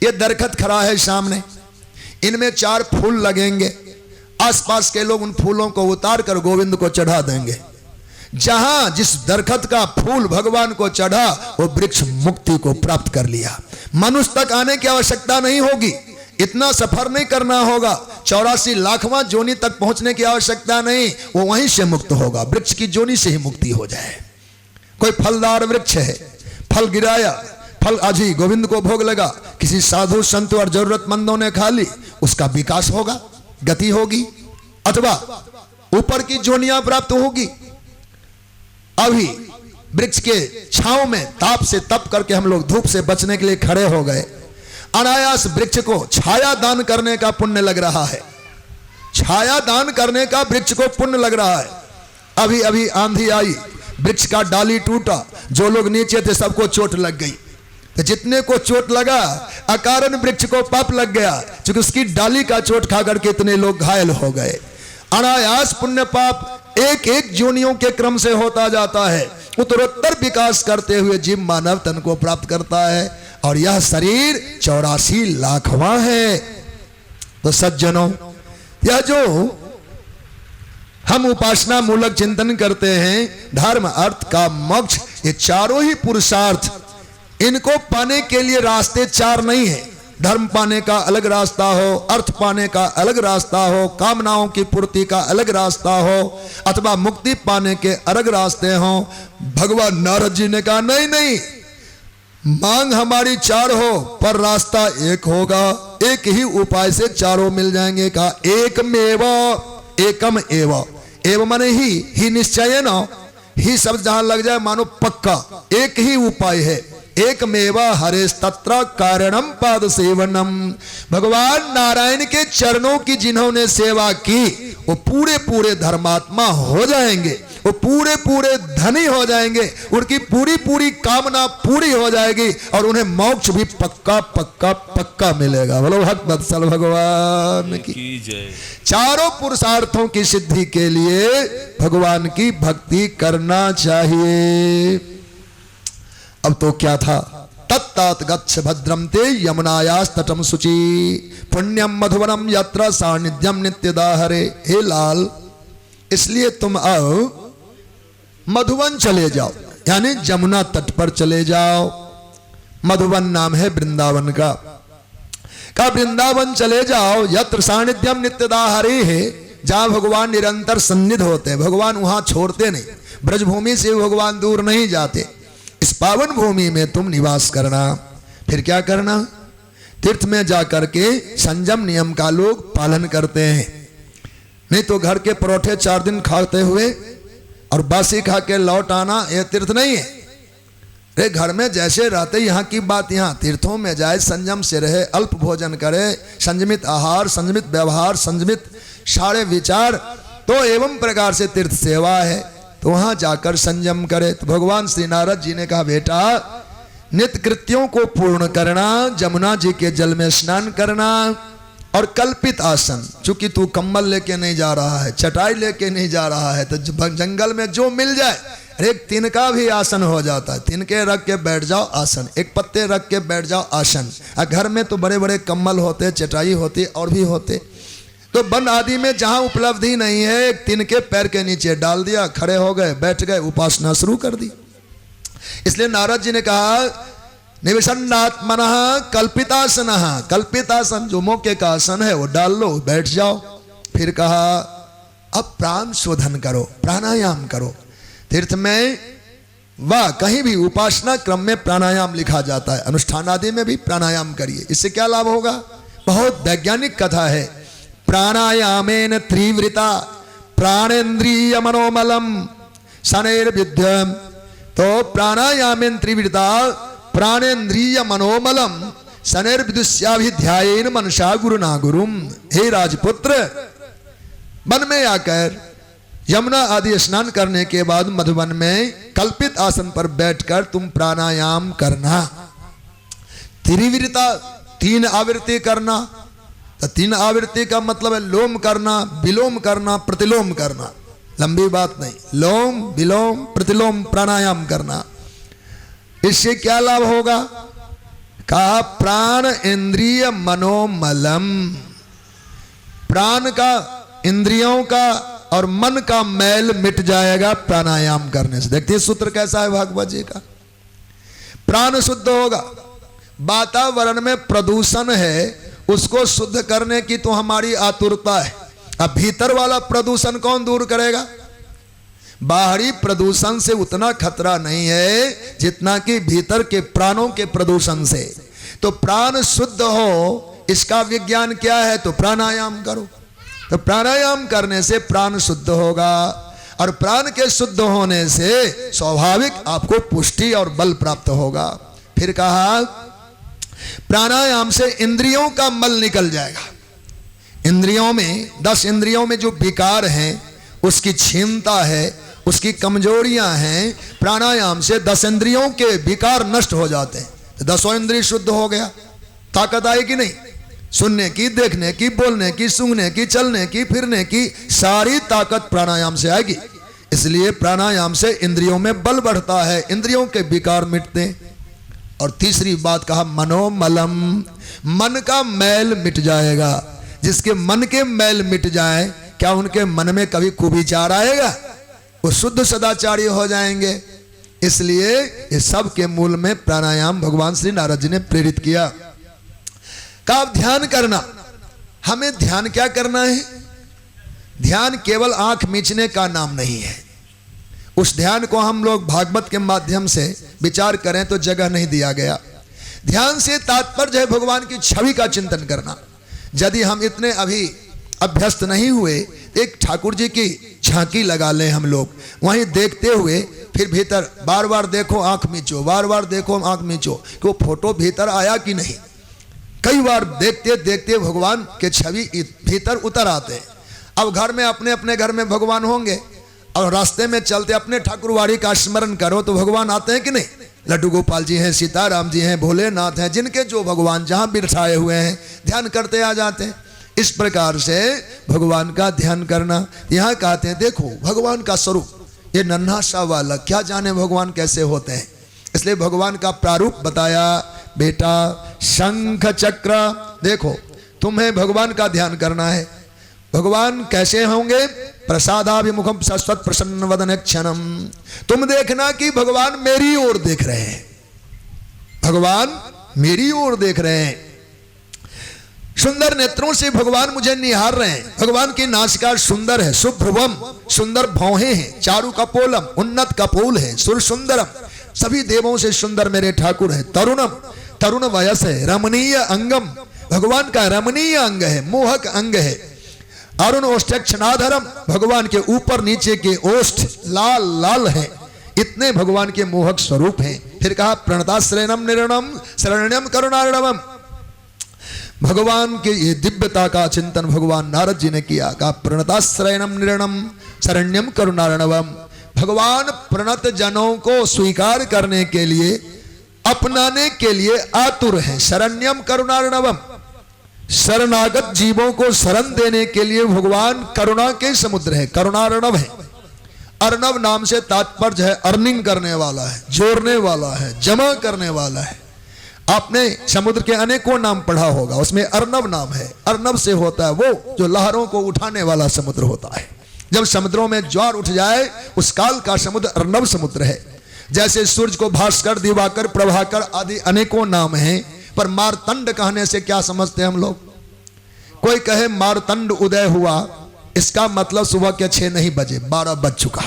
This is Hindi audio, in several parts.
ये दरखत खड़ा है सामने, इनमें 4 फूल लगेंगे, आसपास के लोग उन फूलों को उतार कर गोविंद को चढ़ा देंगे। जहां जिस दरखत का फूल भगवान को चढ़ा वो वृक्ष मुक्ति को प्राप्त कर लिया। मनुष्य तक आने की आवश्यकता नहीं होगी, इतना सफर नहीं करना होगा, 84 लाखवां जोनी तक पहुंचने की आवश्यकता नहीं, वो वहीं से मुक्त होगा, वृक्ष की जोनी से ही मुक्ति हो जाए। कोई फलदार वृक्ष है, फल गिराया, फल आज ही गोविंद को भोग लगा, किसी साधु संत और जरूरतमंदों ने खा ली, उसका विकास होगा, गति होगी, अथवा ऊपर की जोनियां प्राप्त होगी। अभी वृक्ष के छांव में ताप से तप करके हम लोग धूप से बचने के लिए खड़े हो गए, अनायास वृक्ष को छाया दान करने का पुण्य लग रहा है, छाया दान करने का वृक्ष को पुण्य लग रहा है। अभी अभी आंधी आई, वृक्ष का डाली टूटा, जो लोग नीचे थे सबको चोट लग गई, तो जितने को चोट लगा अकारण वृक्ष को पाप लग गया, क्योंकि उसकी डाली का चोट खाकर के इतने लोग घायल हो गए। अनायास पुण्य पाप एक एक जोनियों के क्रम से होता जाता है, उत्तरोत्तर विकास करते हुए जीव मानव तन को प्राप्त करता है, और यह शरीर 84 लाखवां है। तो सज्जनों, यह जो हम उपासना मूलक चिंतन करते हैं, धर्म अर्थ का मोक्ष, ये चारों ही पुरुषार्थ, इनको पाने के लिए रास्ते 4 नहीं है। धर्म पाने का अलग रास्ता हो, अर्थ पाने का अलग रास्ता हो, कामनाओं की पूर्ति का अलग रास्ता हो, अथवा मुक्ति पाने के अलग रास्ते हो। भगवान नारद जी ने कहा नहीं नहीं, मांग हमारी 4 हो पर रास्ता एक होगा, एक ही उपाय से चारों मिल जाएंगे। कहा एकमेव एकम एव, एव माने ही निश्चय न, ही शब्द जहां लग जाए मानो पक्का, एक ही उपाय है, एकमेवा हरेश तत्र कारणम पाद सेवनम। भगवान नारायण के चरणों की जिन्होंने सेवा की वो पूरे पूरे धर्मात्मा हो जाएंगे, वो पूरे पूरे धनी हो जाएंगे, उनकी पूरी पूरी कामना पूरी हो जाएगी, और उन्हें मोक्ष भी पक्का पक्का पक्का मिलेगा। बोलो भक्त वत्सल भगवान की जय। चारों पुरुषार्थों की सिद्धि के लिए भगवान की भक्ति करना चाहिए। अब तो क्या था, तत्तात गच्छ भद्रम ते यमुनायास तटम शुचि पुण्यम मधुवनम यत्र सानिध्यम नित्यदा हरे। हे लाल, इसलिए तुम आओ मधुवन चले जाओ, यानी जमुना तट पर चले जाओ। मधुवन नाम है वृंदावन का वृंदावन चले जाओ, यत्र सानिध्यम नित्यदा हरे है, जहां भगवान निरंतर सन्निध होते हैं। भगवान वहां छोड़ते नहीं, ब्रजभूमि से भगवान दूर नहीं जाते। इस पावन भूमि में तुम निवास करना। फिर क्या करना, तीर्थ में जाकर के संयम नियम का लोग पालन करते हैं, नहीं तो घर के परोठे 4 दिन खाते हुए और बासी खा के लौट आना, यह तीर्थ नहीं है। रे घर में जैसे रहते यहाँ की बात यहाँ, तीर्थों में जाए संयम से रहे, अल्प भोजन करे, संयमित आहार, संयमित व्यवहार, संयमित सारे विचार, तो एवं प्रकार से तीर्थ सेवा है, तो वहां जाकर संयम करे। तो भगवान श्री नारद जी ने कहा बेटा, नित्य कृत्यों को पूर्ण करना, जमुना जी के जल में स्नान करना, और कल्पित आसन, चूंकि तू कंबल लेके नहीं जा रहा है, चटाई लेके नहीं जा रहा है, तो जंगल में जो मिल जाए, एक तिनका भी आसन हो जाता है, तिनके रख के बैठ जाओ आसन, एक पत्ते रख के बैठ जाओ आसन। घर में तो बड़े बड़े कंबल होते, चटाई होती और भी होते, तो वन आदि में जहां उपलब्धि नहीं है, एक तिनके पैर के नीचे डाल दिया, खड़े हो गए, बैठ गए, उपासना शुरू कर दी। इसलिए नारद जी ने कहा निविषन्नात्मनः कल्पितासनः, कल्पितासन जो मौके का आसन है वो डाल लो, बैठ जाओ। फिर कहा अब प्राण शोधन करो, प्राणायाम करो। तीर्थ में वाह कहीं भी उपासना क्रम में प्राणायाम लिखा जाता है, अनुष्ठान आदि में भी प्राणायाम करिए। इससे क्या लाभ होगा, बहुत वैज्ञानिक कथा है। प्राणायामेन त्रिवृता प्राणेन्द्रिय मनोमलम शनैर्विध्यम, तो प्राणायामेन त्रिवृता प्राणेन्द्रिय मनोमलम शनैर्विदुष्याभिध्यायेन मनसा गुरुना गुरुम। हे राजपुत्र, वन में आकर यमुना आदि स्नान करने के बाद मधुवन में कल्पित आसन पर बैठकर तुम प्राणायाम करना। त्रिवृता 3 आवृत्ति करना, तो 3 आवृत्ति का मतलब है लोम करना, विलोम करना, प्रतिलोम करना, लंबी बात नहीं, लोम विलोम प्रतिलोम प्राणायाम करना। इससे क्या लाभ होगा, कहा प्राण इंद्रिय मनोमलम, प्राण का, इंद्रियों का और मन का मैल मिट जाएगा प्राणायाम करने से। देखते हैं सूत्र कैसा है भागवत जी का। प्राण शुद्ध होगा, वातावरण में प्रदूषण है उसको शुद्ध करने की तो हमारी आतुरता है। अब भीतर वाला प्रदूषण कौन दूर करेगा? बाहरी प्रदूषण से उतना खतरा नहीं है जितना कि भीतर के प्राणों के प्रदूषण से। तो प्राण शुद्ध हो इसका विज्ञान क्या है? तो प्राणायाम करो। तो प्राणायाम करने से प्राण शुद्ध होगा और प्राण के शुद्ध होने से स्वाभाविक आपको पुष्टि और बल प्राप्त होगा। फिर कहा प्राणायाम से इंद्रियों का मल निकल जाएगा। इंद्रियों में 10 इंद्रियों में जो विकार हैं उसकी क्षीणता है, उसकी कमजोरियां हैं, प्राणायाम से 10 इंद्रियों के विकार नष्ट हो जाते हैं। तो 10 इंद्रिय शुद्ध हो गया, ताकत आएगी नहीं? सुनने की, देखने की, बोलने की, सूंघने की, चलने की, फिरने की सारी ताकत प्राणायाम से आएगी। इसलिए प्राणायाम से इंद्रियों में बल बढ़ता है, इंद्रियों के विकार मिटते हैं। और तीसरी बात कहा मनोमलम, मन का मैल मिट जाएगा। जिसके मन के मैल मिट जाए, क्या उनके मन में कभी कुविचार आएगा? वो शुद्ध सदाचारी हो जाएंगे। इसलिए इस सब के मूल में प्राणायाम भगवान श्री नारद जी ने प्रेरित किया। कहा ध्यान करना। हमें ध्यान क्या करना है? ध्यान केवल आंख मीचने का नाम नहीं है। उस ध्यान को हम लोग भागवत के माध्यम से विचार करें तो जगह नहीं दिया गया। ध्यान से तात्पर्य है भगवान की छवि का चिंतन करना। यदि हम इतने अभी अभ्यस्त नहीं हुए, एक ठाकुर जी की झांकी लगा लें हम लोग, वहीं देखते हुए फिर भीतर बार बार देखो आंख मीचो, बार बार देखो आंख मीचो कि वो फोटो भीतर आया कि नहीं। कई बार देखते देखते भगवान के छवि भीतर उतर आते हैं। अब घर में अपने अपने घर में भगवान होंगे और रास्ते में चलते अपने ठाकुरवाड़ी का स्मरण करो तो भगवान आते हैं कि नहीं? लड्डू गोपाल जी हैं, सीताराम जी हैं, भोलेनाथ हैं, जिनके जो भगवान जहाँ बिठाए हुए हैं ध्यान करते आ जाते हैं। इस प्रकार से भगवान का ध्यान करना। यहाँ कहते हैं देखो भगवान का स्वरूप, ये नन्हा सा वाला, क्या जाने भगवान कैसे होते हैं। इसलिए भगवान का प्रारूप बताया। बेटा शंख चक्र, देखो तुम्हें भगवान का ध्यान करना है। भगवान कैसे होंगे? प्रसादाभिमुखम शाश्वत प्रसन्न वदन क्षणम। तुम देखना कि भगवान मेरी ओर देख रहे हैं, भगवान मेरी ओर देख रहे हैं। सुंदर नेत्रों से भगवान मुझे निहार रहे हैं। भगवान की नासिका सुंदर है, शुभ्रवम, सुंदर भौहें हैं, चारु कपोलम, उन्नत कपोल है, सुर सुंदरम, सभी देवों से सुंदर मेरे ठाकुर है। तरुणम, तरुण वयस है, रमणीय अंगम, भगवान का रमणीय अंग है, मोहक अंग है। अरुण ओष्ठक्षणाधरम, भगवान के ऊपर नीचे के ओष्ठ लाल लाल है। इतने भगवान के मोहक स्वरूप हैं। फिर कहा प्रणताश्रयणम निर्णम शरण्यम करुणार्णवम। भगवान के ये दिव्यता का चिंतन भगवान नारद जी ने किया। कहा प्रणताश्रयणम निर्णम शरण्यम करुणार्णवम। भगवान प्रणत जनों को स्वीकार करने के लिए, अपनाने के लिए आतुर हैं। शरण्यम करुणार्णवम, शरणागत जीवों को शरण देने के लिए भगवान करुणा के समुद्र है, करुणार्णव है। अर्णव नाम से तात्पर्य है अर्निंग करने वाला है, जोड़ने वाला है, जमा करने वाला है। आपने समुद्र के अनेकों नाम पढ़ा होगा, उसमें अर्णव नाम है। अर्णव से होता है वो जो लहरों को उठाने वाला समुद्र होता है। जब समुद्रों में ज्वार उठ जाए उस काल का समुद्र अर्णव समुद्र है। जैसे सूर्य को भास्कर, दिवाकर, प्रभाकर आदि अनेकों नाम हैं, पर मारतंड कहने से क्या समझते हैं हम लोग? कोई कहे मारतंड उदय हुआ, इसका मतलब सुबह के 6 नहीं बजे, 12 बज चुका।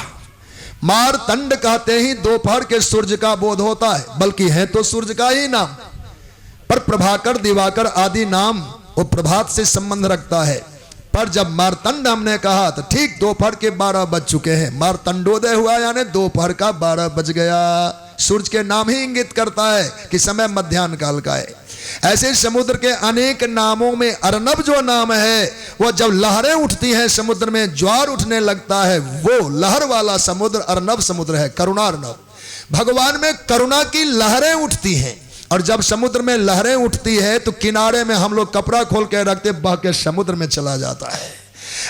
मारतंड कहते ही दोपहर के सूर्य का बोध होता है, बल्कि है तो सूर्य का ही नाम। पर प्रभाकर, दिवाकर आदि नाम वो प्रभात से संबंध रखता है। पर जब मारतंड हमने कहा तो ठीक दोपहर के 12 बज चुके हैं। मारतंडोदय हुआ यानी दोपहर का 12 बज गया। सूर्य के नाम ही इंगित करता है कि समय मध्याह्न काल का है। ऐसे समुद्र के अनेक नामों में अर्णव जो नाम है, वो जब लहरें उठती हैं समुद्र में, ज्वार उठने लगता है, वो लहर वाला समुद्र अर्णव समुद्र है, करुणार्णव। भगवान में करुणा की लहरें उठती हैं, और जब समुद्र में लहरें उठती है तो किनारे में हम लोग कपड़ा खोल के रखते, बह के समुद्र में चला जाता है।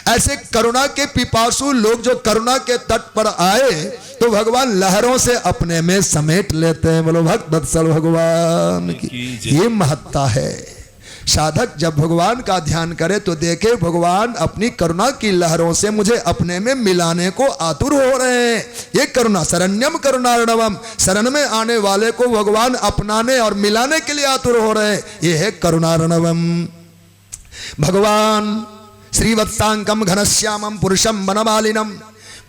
ऐसे करुणा के पिपासु लोग जो करुणा के तट पर आए तो भगवान लहरों से अपने में समेट लेते हैं। बोलो भक्त वत्सल भगवान की ये महत्ता है। साधक जब भगवान का ध्यान करे तो देखे भगवान अपनी करुणा की लहरों से मुझे अपने में मिलाने को आतुर हो रहे हैं। ये करुणा शरण्यम करुणार्णवम, शरण में आने वाले को भगवान अपनाने और मिलाने के लिए आतुर हो रहे हैं। ये है करुणार्णवम। भगवान श्रीवत्सांकम घनश्यामम पुरुषम वनमालिनम,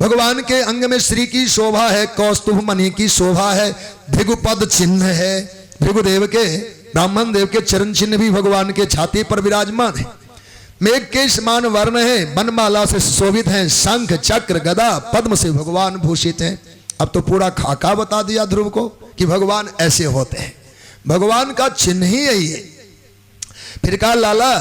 भगवान के अंग में श्री की शोभा है, कौस्तुभ मणि की शोभा है, भृगुपद चिन्ह है, भृगुदेव के ब्राह्मण देव के चरण चिन्ह भी भगवान के छाती पर विराजमान है। मेघ के समान वर्ण है, वनमाला से शोभित हैं, शंख चक्र गदा पद्म से भगवान भूषित हैं। अब तो पूरा खाका बता दिया ध्रुव को कि भगवान ऐसे होते हैं। भगवान का चिन्ह ही यही है। फिर कहा लाला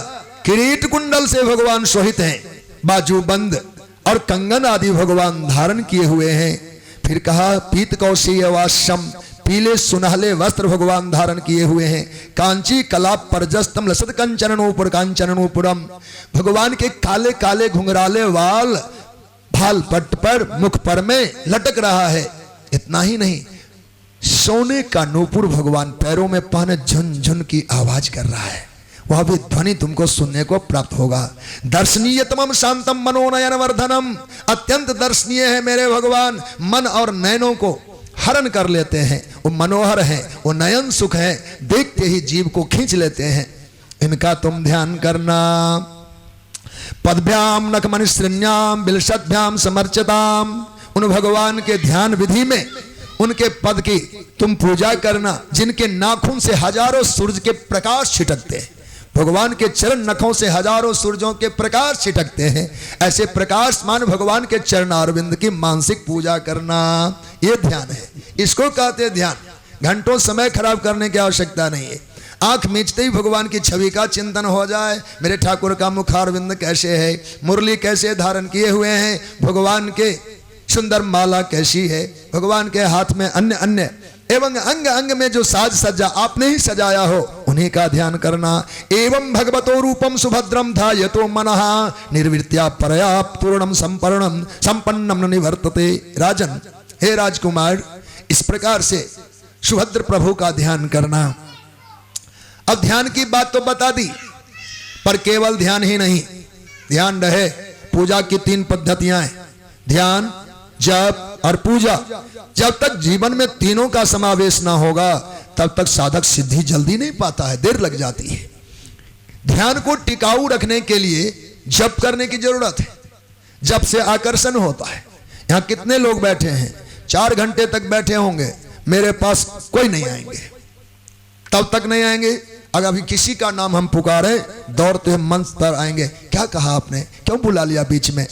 किरीट कुंडल से भगवान शोभित हैं, बाजूबंद और कंगन आदि भगवान धारण किए हुए हैं। फिर कहा पीत कौशीय वाशम, पीले सुनहले वस्त्र भगवान धारण किए हुए हैं। कांची कलाप परजस्तम लसत कंचनोपुर कांचनोपुरम, भगवान के काले काले घुंघराले वाल भाल पट पर मुख पर में लटक रहा है। इतना ही नहीं, सोने का नूपुर भगवान पैरों में पहने झुनझुन की आवाज कर रहा है। वह भी ध्वनि तुमको सुनने को प्राप्त होगा। दर्शनीयतमम शांतम मनोनयन वर्धनम, अत्यंत दर्शनीय है मेरे भगवान, मन और नयनों को हरण कर लेते हैं। वो मनोहर है, वो नयन सुख है, देखते ही जीव को खींच लेते हैं। इनका तुम ध्यान करना। पदभ्याम नखमनिश्रण्याम बिलशतभ्याम समर्चताम, उन भगवान के ध्यान विधि में उनके पद की तुम पूजा करना जिनके नाखून से हजारों सूरज के प्रकाश छिटकते हैं। भगवान के चरण नखों से हजारों सूरजों के प्रकाश छिटकते हैं। ऐसे प्रकाशमान भगवान के चरणारविंद की मानसिक पूजा करना, ये ध्यान है। इसको कहते हैं ध्यान। घंटों समय खराब करने की आवश्यकता नहीं है। आंख मीचते ही भगवान की छवि का चिंतन हो जाए। मेरे ठाकुर का मुखारविंद कैसे है, मुरली कैसे धारण किए हुए हैं, भगवान के सुंदर माला कैसी है, भगवान के हाथ में अन्य अन्य एवं अंग अंग में जो साज सज्जा आपने ही सजाया हो, उन्हीं का ध्यान करना। एवं भगवतो रूपम सुभद्रम ध्यायतो मनः निर्वृत्या पर्याप्त पूर्णम संपन्नम संपन्नम न निवर्तते। राजन, हे राजकुमार, इस प्रकार से सुभद्र प्रभु का ध्यान करना। अब ध्यान की बात तो बता दी, पर केवल ध्यान ही नहीं, ध्यान रहे पूजा की 3 पद्धतियां हैं, ध्यान, जप और पूजा। जब तक जीवन में तीनों का समावेश ना होगा तब तक साधक सिद्धि जल्दी नहीं पाता है, देर लग जाती है। ध्यान को टिकाऊ रखने के लिए जप करने की जरूरत है। जप से आकर्षण होता है। यहाँ कितने लोग बैठे हैं, 4 घंटे तक बैठे होंगे, मेरे पास कोई नहीं आएंगे, तब तक नहीं आएंगे। अगर अभी किसी का नाम हम पुकारे दौड़ते मंच पर आएंगे, क्या कहा आपने, क्यों बुला लिया बीच में।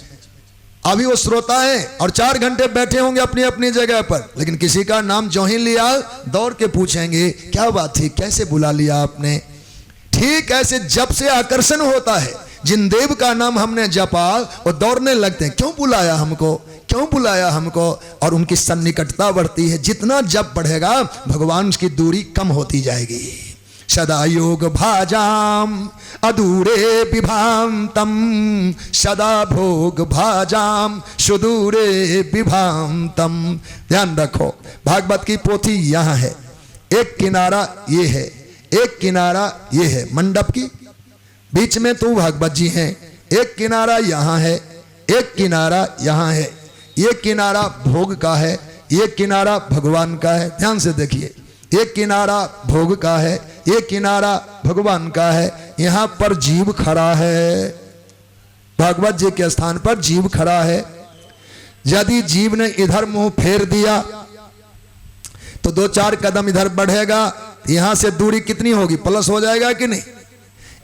अभी वो श्रोता है और 4 घंटे बैठे होंगे अपनी अपनी जगह पर, लेकिन किसी का नाम जो ही लिया दौड़ के पूछेंगे क्या बात थी, कैसे बुला लिया आपने। ठीक ऐसे जप से आकर्षण होता है। जिन देव का नाम हमने जपा वो दौड़ने लगते हैं, क्यों बुलाया हमको, क्यों बुलाया हमको, और उनकी सन्निकटता बढ़ती है। जितना जप बढ़ेगा भगवान की दूरी कम होती जाएगी। सदा योग भाजाम अधूरे विभांतम, सदा भोग भाजाम सुदूरे विभांतम। ध्यान रखो, भागवत की पोथी यहाँ है, एक किनारा ये है, एक किनारा ये है मंडप की, बीच में तो भागवत जी हैं, एक किनारा यहाँ है, एक किनारा यहाँ है। ये किनारा भोग का है, ये किनारा भगवान का है। ध्यान से देखिए, एक किनारा भोग का है, एक किनारा भगवान का है। यहाँ पर जीव खड़ा है, भागवत जी के स्थान पर जीव खड़ा है। यदि जीव ने इधर मुंह फेर दिया तो 2-4 कदम इधर बढ़ेगा, यहां से दूरी कितनी होगी, प्लस हो जाएगा कि नहीं।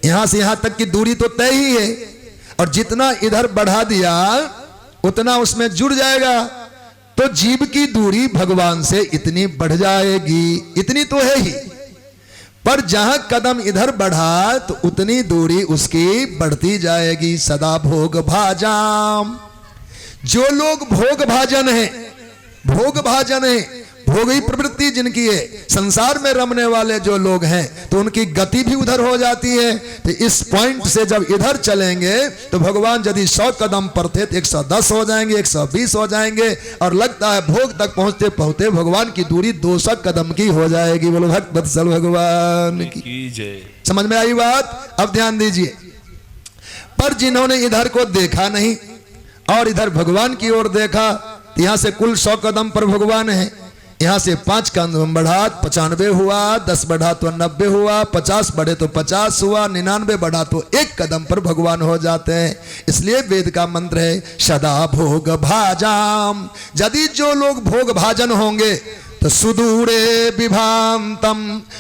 यहां से यहां तक की दूरी तो तय ही है, और जितना इधर बढ़ा दिया उतना उसमें जुड़ जाएगा। तो जीव की दूरी भगवान से इतनी बढ़ जाएगी, इतनी तो है ही, पर जहां कदम इधर बढ़ा तो उतनी दूरी उसकी बढ़ती जाएगी। सदा भोग भाजाम, जो लोग भोग भाजन है, भोग भाजन है, भोगी प्रवृत्ति जिनकी है, संसार में रमने वाले जो लोग हैं, तो उनकी गति भी उधर हो जाती है। तो इस पॉइंट से जब इधर चलेंगे तो भगवान यदि 100 कदम पर थे तो 110 हो जाएंगे, 120 हो जाएंगे, और लगता है भोग तक पहुंचते पहुंचते भगवान की दूरी 200 कदम की हो जाएगी। बोलो भक्त वत्सल भगवान की जय। समझ में आई बात? अब ध्यान दीजिए। पर जिन्होंने इधर को देखा नहीं और इधर भगवान की ओर देखा, यहां से कुल 100 कदम पर भगवान है, यहां से 5 कदम बढ़ा 95 हुआ, 10 बढ़ा तो 90 हुआ, 50 बढ़े तो 50 हुआ, 99 बढ़ा तो 1 कदम पर भगवान हो जाते हैं। इसलिए वेद का मंत्र है सदा भोग भाजाम। यदि जो लोग भोग भाजन होंगे तो सुदूरे विभांतम,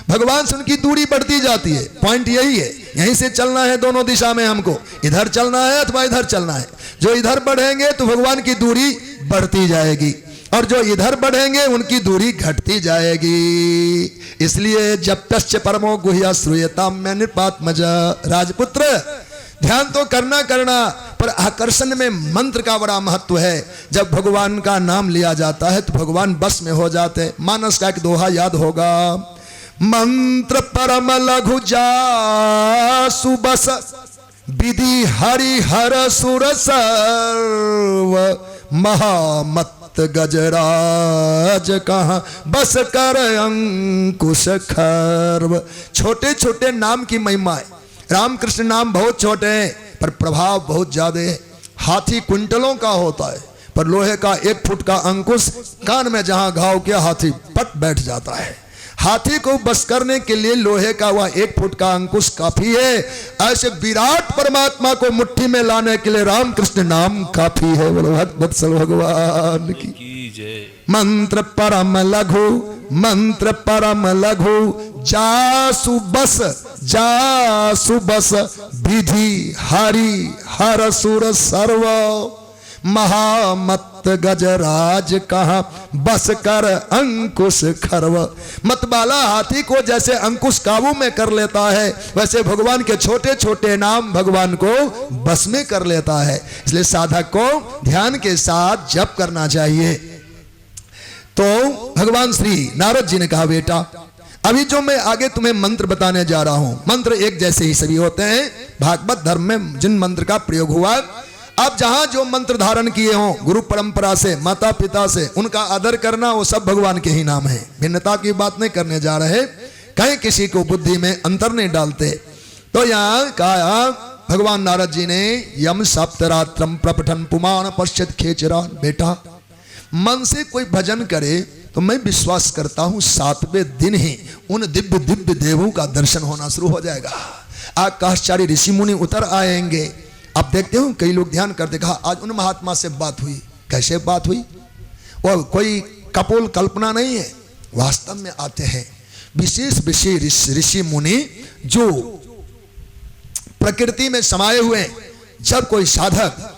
भगवान से उनकी दूरी बढ़ती जाती है। पॉइंट यही है, यहीं से चलना है दोनों दिशा में, हमको इधर चलना है अथवा इधर चलना है। जो इधर बढ़ेंगे तो भगवान की दूरी बढ़ती जाएगी, और जो इधर बढ़ेंगे उनकी दूरी घटती जाएगी। इसलिए जब तश्च परमो गुह्य श्रूयताम में निपात्मज, राजपुत्र ध्यान तो करना पर आकर्षण में मंत्र का बड़ा महत्व है। जब भगवान का नाम लिया जाता है तो भगवान बस में हो जाते हैं। मानस का एक दोहा याद होगा, मंत्र परम लघु जासु बस विधि हरि हर सुर सर्व महामत गजराज कहाँ बस कर अंकुश खर्व। छोटे छोटे नाम की महिमा है। रामकृष्ण नाम बहुत छोटे हैं पर प्रभाव बहुत ज्यादा है। हाथी कुंटलों का होता है पर लोहे का 1 फुट का अंकुश कान में जहां घाव किया हाथी पट बैठ जाता है। हाथी को बस करने के लिए लोहे का वह 1 फुट का अंकुश काफी है। ऐसे विराट परमात्मा को मुट्ठी में लाने के लिए रामकृष्ण नाम काफी है। बोलो भक्त वत्सल भगवान की जय। मंत्र परम लघु, मंत्र परम लघु जासु बस विधि हरि हर सुर सर्व महामत गजराज कहाँ बस कर अंकुश खर्व। मतवाला हाथी को जैसे अंकुश काबू में कर लेता है, वैसे भगवान के छोटे छोटे नाम भगवान को बस में कर लेता है। इसलिए साधक को ध्यान के साथ जप करना चाहिए। तो भगवान श्री नारद जी ने कहा, बेटा अभी जो मैं आगे तुम्हें मंत्र बताने जा रहा हूं, मंत्र एक जैसे ही सभी होते हैं। भागवत धर्म में जिन मंत्र का प्रयोग हुआ, अब जहां जो मंत्र धारण किए हों गुरु परंपरा से, माता पिता से, उनका आदर करना, वो सब भगवान के ही नाम है। भिन्नता की बात नहीं करने जा रहे, कहीं किसी को बुद्धि में अंतर नहीं डालते। तो यहाँ कहा भगवान नारद जी ने, यम सप्तरात्रम प्रपठन पुमान पश्चित खेचरान। बेटा मन से कोई भजन करे तो मैं विश्वास करता हूं 7वें दिन ही उन दिव्य दिव्य देवों का दर्शन होना शुरू हो जाएगा। आकाशचारी ऋषि मुनि उतर आएंगे। अब देखते हो कई लोग ध्यान करते, कहा आज उन महात्मा से बात हुई। कैसे बात हुई? वो कोई कपोल कल्पना नहीं है, वास्तव में आते हैं विशेष विशेष ऋषि मुनि जो प्रकृति में समाये हुए। जब कोई साधक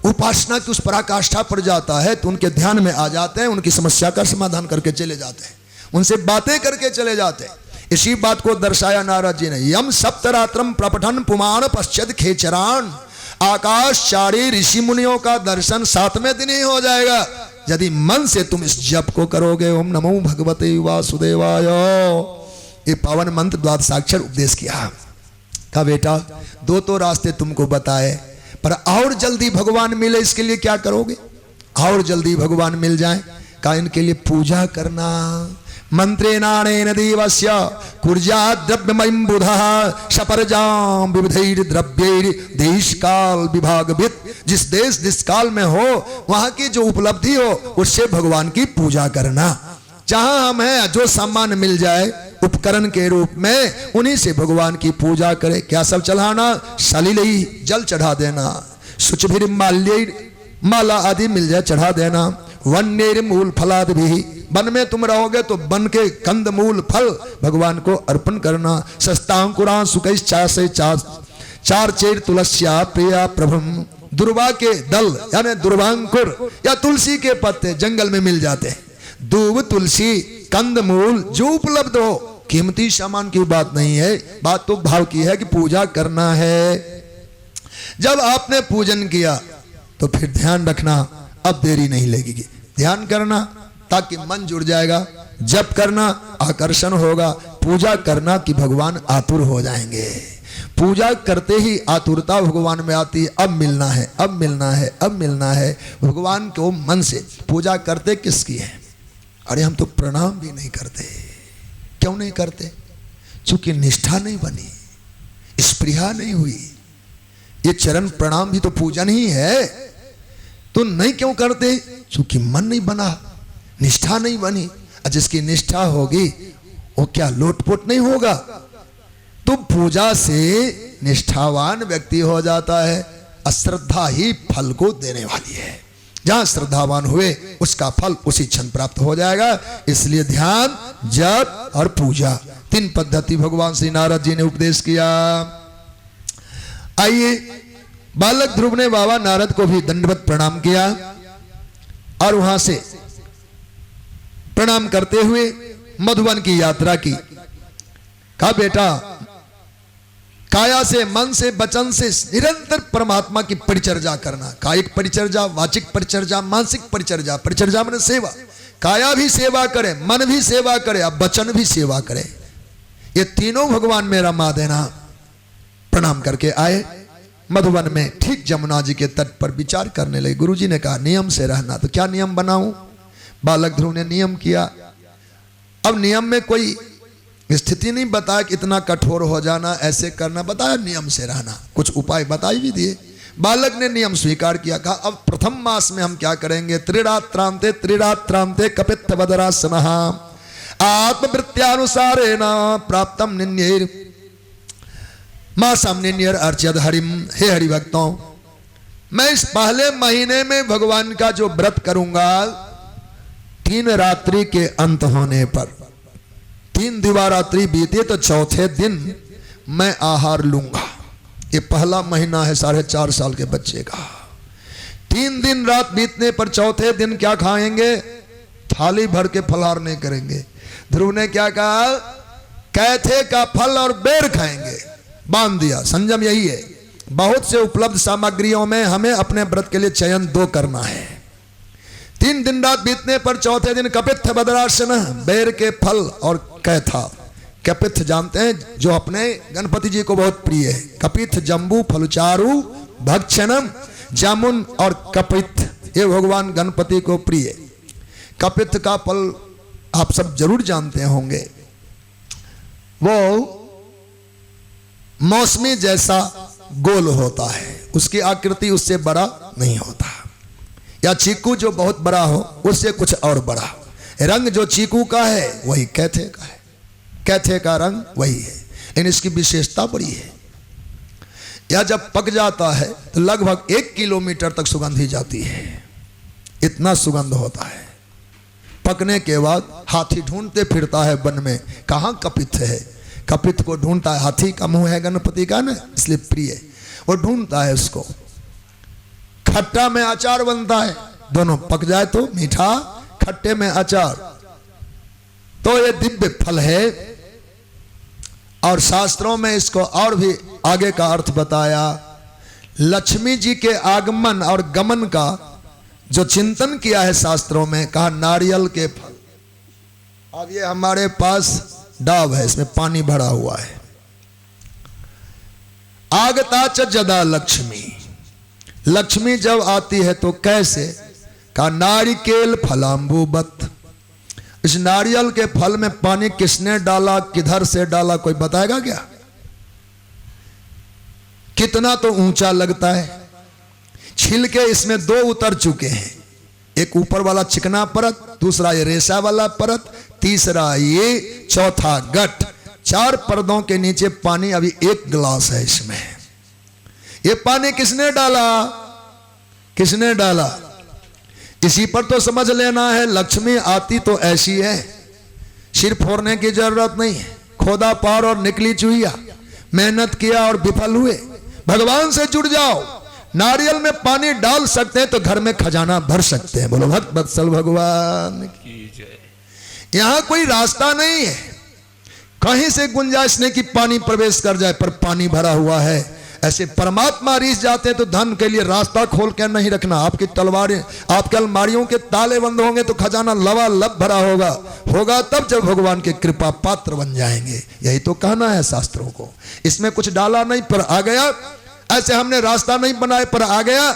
उपासना की उस पराकाष्ठा पर जाता है तो उनके ध्यान में आ जाते हैं, उनकी समस्या का समाधान करके चले जाते हैं, उनसे बातें करके चले जाते हैं। इसी बात को दर्शाया नारद जी ने, यम सप्तरात्रम प्रपठन पुमान पश्चित खेचरान। आकाशचारी ऋषि मुनियों का दर्शन 7वें दिन ही हो जाएगा यदि मन से तुम इस जप को करोगे। ओम नमो भगवते वासुदेवाय। ये पावन मंत्र द्वादशाक्षर उपदेश किया। कहा बेटा 2 तो रास्ते तुमको बताए, पर और जल्दी भगवान मिले इसके लिए क्या करोगे? और जल्दी भगवान मिल जाए, का इनके लिए पूजा करना। मंत्रेणानेन देवस्य कुर्जा द्रव्यमयं बुधः सपर्जाम विविधैर द्रव्यैर देश काल विभागभित। जिस देश जिस काल में हो वहां की जो उपलब्धि हो उससे भगवान की पूजा करना। जहां हम हैं जो सम्मान मिल जाए उपकरण के रूप में, उन्हीं से भगवान की पूजा करें। क्या सब चढ़ाना? सलिलई जल चढ़ा देना, शुचिभिर माल्य माला आदि मिल जाए चढ़ा देना, वन्नेर मूल फलाद भी, वन में तुम रहोगे तो वन के कंद मूल फल भगवान को अर्पण करना। सस्तांकुरा सुकैश चार चेर तुलस्या प्रिया प्रभम। दुर्वा के दल यानी दुर्वांकुर या तुलसी के पत्ते जंगल में मिल जाते हैं। दूब तुलसी कंद मूल जो उपलब्ध हो, कीमती सामान की बात नहीं है, बात तो भाव की है कि पूजा करना है। जब आपने पूजन किया तो फिर ध्यान रखना अब देरी नहीं लगेगी। ध्यान करना ताकि मन जुड़ जाएगा, जप करना आकर्षण होगा, पूजा करना कि भगवान आतुर हो जाएंगे। पूजा करते ही आतुरता भगवान में आती है, अब मिलना है, अब मिलना है, अब मिलना है। भगवान को मन से पूजा करते किसकी है? अरे हम तो प्रणाम भी नहीं करते। क्यों नहीं करते? चूंकि निष्ठा नहीं बनी, स्पृहा नहीं हुई। ये चरण प्रणाम भी तो पूजन ही है, तो नहीं क्यों करते? चूंकि मन नहीं बना, निष्ठा नहीं बनी। और जिसकी निष्ठा होगी वो क्या लोटपोट नहीं होगा? तो पूजा से निष्ठावान व्यक्ति हो जाता है। अश्रद्धा ही फल को देने वाली है। जहां श्रद्धावान हुए उसका फल उसी क्षण प्राप्त हो जाएगा। इसलिए ध्यान, जप और पूजा, 3 पद्धति भगवान श्री नारद जी ने उपदेश किया। आइए, बालक ध्रुव ने बाबा नारद को भी दंडवत प्रणाम किया और वहां से प्रणाम करते हुए मधुवन की यात्रा की। कहा बेटा, काया से, मन से, वचन से निरंतर परमात्मा की परिचर्या करना। कायिक परिचर्या, वाचिक परिचर्या, मानसिक परिचर्या। परिचर्या माने सेवा। काया भी सेवा करे, मन भी सेवा करे, अब वचन भी सेवा करे। ये तीनों भगवान मेरा मा देना। प्रणाम करके आए मधुवन में। ठीक जमुना जी के तट पर विचार करने लगे। गुरुजी ने कहा नियम से रहना। तो क्या नियम बनाऊं? बालक ध्रुव ने नियम किया। अब नियम में कोई स्थिति नहीं बताया कि इतना कठोर हो जाना, ऐसे करना, बताया नियम से रहना। कुछ उपाय बताई भी दिए। बालक ने नियम स्वीकार किया। कहा अब प्रथम मास में हम क्या करेंगे? त्रिरात्रांते कपित्थ वदरासनः आत्मवृत्त्यानुसारेण प्राप्तम निन्यैर मासम निन्यर अर्चयद हरिम। हे हरि भक्तों, मैं इस पहले महीने में भगवान का जो व्रत करूंगा, 3 रात्रि के अंत होने पर, 3 दिवारात्रि बीते तो चौथे दिन मैं आहार लूंगा। ये पहला महीना है 4.5 साल के बच्चे का। 3 दिन रात बीतने पर चौथे दिन क्या खाएंगे? थाली भर के फलाहार नहीं करेंगे। ध्रुव ने क्या कहा? कैथे का फल और बेर खाएंगे। बांध दिया। संयम यही है। बहुत से उपलब्ध सामग्रियों में हमें अपने व्रत के लिए चयन 2 करना है। 3 दिन रात बीतने पर चौथे दिन कपित्थ वदरासन, बेर के फल और कैथा। कपित्थ जानते हैं, जो अपने गणपति जी को बहुत प्रिय है। कपित्थ, जम्बू, फलचारु, भक्षणम, जामुन और कपित्थ, ये भगवान गणपति को प्रिय। कपित्थ का फल आप सब जरूर जानते होंगे। वो मौसमी जैसा गोल होता है, उसकी आकृति उससे बड़ा नहीं होता। या चीकू जो बहुत बड़ा हो, उससे कुछ और बड़ा। रंग जो चीकू का है वही कैथे का है। कैथे का रंग वही है, लेकिन इसकी विशेषता बड़ी है। यह जब पक जाता है तो लगभग 1 किलोमीटर तक सुगंध ही जाती है। इतना सुगंध होता है। पकने के बाद हाथी ढूंढते फिरता है वन में, कहाँ कपित्थ है। कपित्थ को ढूंढता है। हाथी का मुंह है गणपति का ना, इसलिए प्रिय। वो ढूंढता है उसको। खट्टा में अचार बनता है, दोनों पक जाए तो मीठा, खट्टे में अचार। तो ये दिव्य फल है। और शास्त्रों में इसको और भी आगे का अर्थ बताया। लक्ष्मी जी के आगमन और गमन का जो चिंतन किया है शास्त्रों में, कहा नारियल के फल। अब ये हमारे पास डाब है, इसमें पानी भरा हुआ है। आगता च जदा लक्ष्मी, लक्ष्मी जब आती है तो कैसे? कहा नारिकेल फलांबुबत। इस नारियल के फल में पानी किसने डाला, किधर से डाला, कोई बताएगा क्या? कितना तो ऊंचा लगता है। छिलके इसमें 2 उतर चुके हैं। एक ऊपर वाला चिकना परत, दूसरा ये रेशा वाला परत, तीसरा ये, चौथा गट। 4 पर्दों के नीचे पानी अभी 1 गिलास है इसमें। ये पानी किसने डाला? किसने डाला? इसी पर तो समझ लेना है। लक्ष्मी आती तो ऐसी है, सिर फोड़ने की जरूरत नहीं है। खोदा पार और निकली चुहिया, मेहनत किया और विफल हुए। भगवान से जुड़ जाओ। नारियल में पानी डाल सकते हैं तो घर में खजाना भर सकते हैं। बोलो भक्त वत्सल भगवान की जय। यहां कोई रास्ता नहीं है, कहीं से गुंजाइश नहीं कि पानी प्रवेश कर जाए, पर पानी भरा हुआ है। ऐसे परमात्मा रीस जाते हैं तो धन के लिए रास्ता खोल के नहीं रखना। आपकी तलवारें, आपके अलमारियों के ताले बंद होंगे तो खजाना लबालब भरा होगा तब जब भगवान के कृपा पात्र बन जाएंगे। यही तो कहना है शास्त्रों को। इसमें कुछ डाला नहीं पर आ गया, ऐसे हमने रास्ता नहीं बनाए पर आ गया।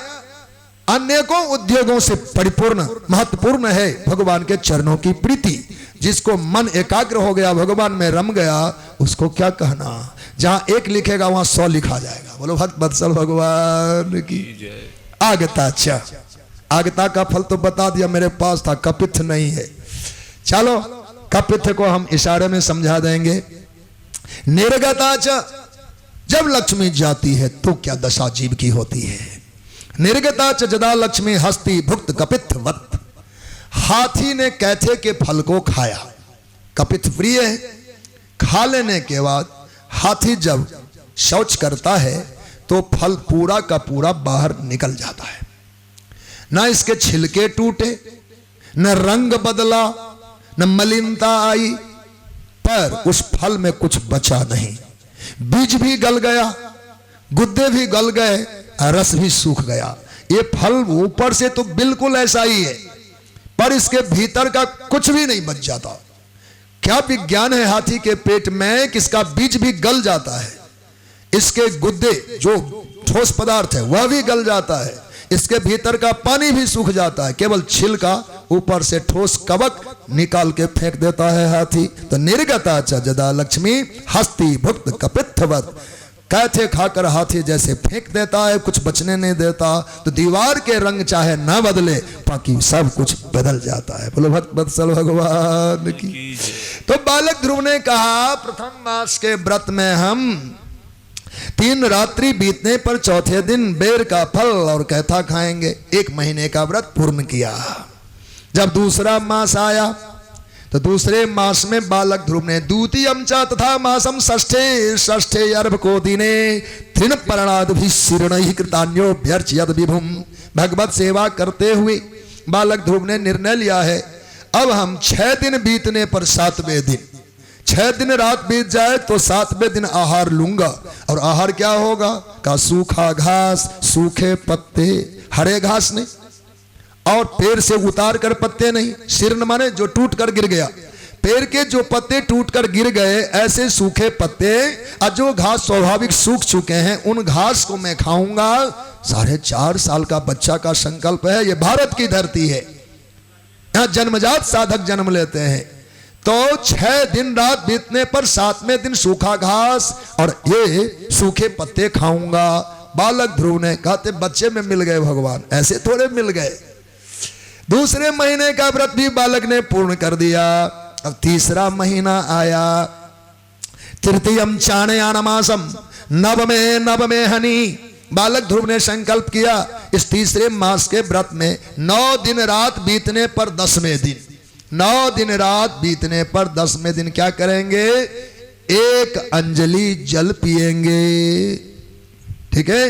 अनेकों उद्योगों से परिपूर्ण महत्वपूर्ण है भगवान के चरणों की प्रीति। जिसको मन एकाग्र हो गया, भगवान में रम गया, उसको क्या कहना। जहां एक लिखेगा वहां 100 लिखा जाएगा। बोलो भक्त वत्सल भगवान की आगता। अच्छा, आगता का फल तो बता दिया, मेरे पास था, कपित्थ नहीं है। चलो कपित्थ को हम इशारे में समझा देंगे। निर्गताच, जब लक्ष्मी जाती है तो क्या दशा जीव की होती है। निर्गताच जदा लक्ष्मी हस्ती भुक्त कपित्थ वत। हाथी ने कैथे के फल को खाया, कपित्थ प्रिय है। खा लेने के बाद हाथी जब शौच करता है तो फल पूरा का पूरा बाहर निकल जाता है। न इसके छिलके टूटे, न रंग बदला, न मलिनता आई, पर उस फल में कुछ बचा नहीं। बीज भी गल गया, गुद्दे भी गल गए, रस भी सूख गया। ये फल ऊपर से तो बिल्कुल ऐसा ही है, पर इसके भीतर का कुछ भी नहीं बच जाता। क्या विज्ञान है हाथी के पेट में, किसका बीज भी गल जाता है, इसके गुद्दे जो ठोस पदार्थ है वह भी गल जाता है, इसके भीतर का पानी भी सूख जाता है, केवल छिलका ऊपर से ठोस कवक निकाल के फेंक देता है हाथी। तो निर्गता च जदा लक्ष्मी हस्ती भुक्त कपित्थवत। कैथे खाकर हाथी जैसे फेंक देता है, कुछ बचने नहीं देता। तो दीवार के रंग चाहे ना बदले, बाकी सब कुछ बदल जाता है। बोलो भक्त वत्सल भगवान की। तो बालक ध्रुव ने कहा, प्रथम मास के व्रत में हम 3 रात्रि बीतने पर चौथे दिन बेर का फल और कैथा खाएंगे। 1 महीने का व्रत पूर्ण किया। जब दूसरा मास आया तो दूसरे मास में बालक ध्रुव ने द्वितीयम च तथा मासम षष्ठे अर्भ को दिने तृण परणाद भी शीर्ण कृतान्यो व्यर्चयद विभुम। भगवत सेवा करते हुए बालक ध्रुव ने निर्णय लिया है, अब हम 6 दिन बीतने पर 7वें दिन, 6 दिन रात बीत जाए तो 7वें दिन आहार लूंगा। और आहार क्या होगा, का सूखा घास, सूखे पत्ते, हरे घास नहीं, और पेड़ से उतार कर पत्ते नहीं। शीर्ण माने जो टूट कर गिर गया, पेड़ के जो पत्ते टूट कर गिर गए ऐसे सूखे पत्ते, और जो घास स्वाभाविक सूख चुके हैं उन घास को मैं खाऊंगा। 4.5 साल का बच्चा का संकल्प है। ये भारत की धरती है, यहाँ जन्मजात साधक जन्म लेते हैं। तो 6 दिन रात बीतने पर 7वें दिन सूखा घास और ये सूखे पत्ते खाऊंगा। बालक ध्रुव ने कहते बच्चे में मिल गए भगवान, ऐसे थोड़े मिल गए। दूसरे महीने का व्रत भी बालक ने पूर्ण कर दिया। अब तीसरा महीना आया, तृतीयम चाणयान मासम नवमे हनी। बालक ध्रुव ने संकल्प किया, इस तीसरे मास के व्रत में 9 दिन रात बीतने पर 10वें दिन, 9 दिन रात बीतने पर 10वें दिन क्या करेंगे, 1 अंजलि जल पिएंगे। ठीक है,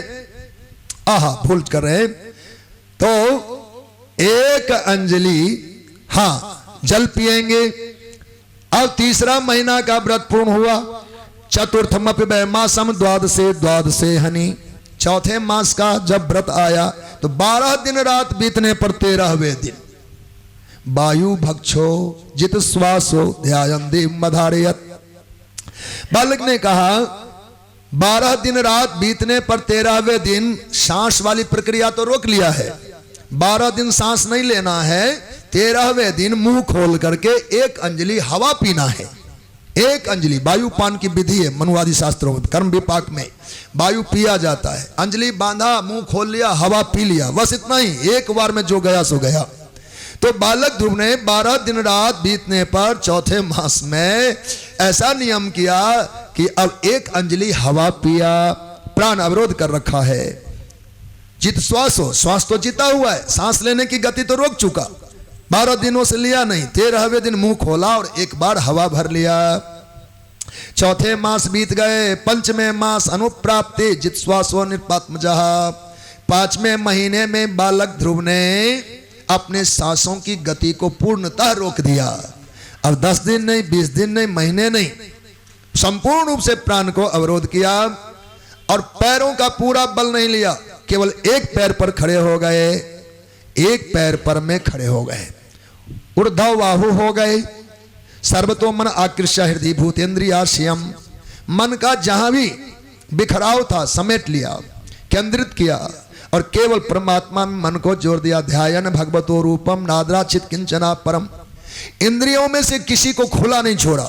आहा भूल कर रहे तो 1 अंजलि हाँ जल पिएंगे। अब तीसरा महीना का व्रत पूर्ण हुआ। चतुर्थमपि मासम द्वादशे हनी। चौथे मास का जब व्रत आया तो 12 दिन रात बीतने पर 13वें दिन वायु भक्षो जित श्वासो ध्यायन् देवमधारयत्। बालक ने कहा 12 दिन रात बीतने पर 13वें दिन सांस वाली प्रक्रिया तो रोक लिया है, 12 दिन सांस नहीं लेना है। 13वें दिन मुंह खोल करके 1 अंजलि हवा पीना है। 1 अंजलि वायुपान की विधि है मनुवादी शास्त्रों में, कर्म विपाक में वायु पिया जाता है। अंजलि बांधा, मुंह खोल लिया, हवा पी लिया, बस इतना ही, एक बार में जो गया सो गया। तो बालक ध्रुव ने 12 दिन रात बीतने पर चौथे मास में ऐसा नियम किया कि अब 1 अंजलि हवा पिया, प्राण अवरोध कर रखा है। जित श्वास हो, श्वास तो जीता हुआ है, सांस लेने की गति तो रोक चुका, 12 दिनों से लिया नहीं। 13वें दिन मुंह खोला और 1 बार हवा भर लिया। चौथे मास बीत गए। 5वें मास अनुप्राप्ति जित श्वासो निपात्मजः। 5वें महीने में बालक ध्रुव ने अपने सांसों की गति को पूर्णतः रोक दिया। अब 10 दिन नहीं, 20 दिन नहीं, महीने नहीं, संपूर्ण रूप से प्राण को अवरोध किया और पैरों का पूरा बल नहीं लिया, केवल एक पैर पर खड़े हो गए, एक पैर पर में खड़े हो गए, ऊर्ध्व बाहु हो गए। सर्वतो मन आकृष्य हृदय भूतेन्द्रियाश्यम, मन का जहां भी बिखराव था समेट लिया, केंद्रित किया और केवल परमात्मा में मन को जोड़ दिया। ध्यान भगवतो रूपम नादराचित किंचना परम। इंद्रियों में से किसी को खुला नहीं छोड़ा।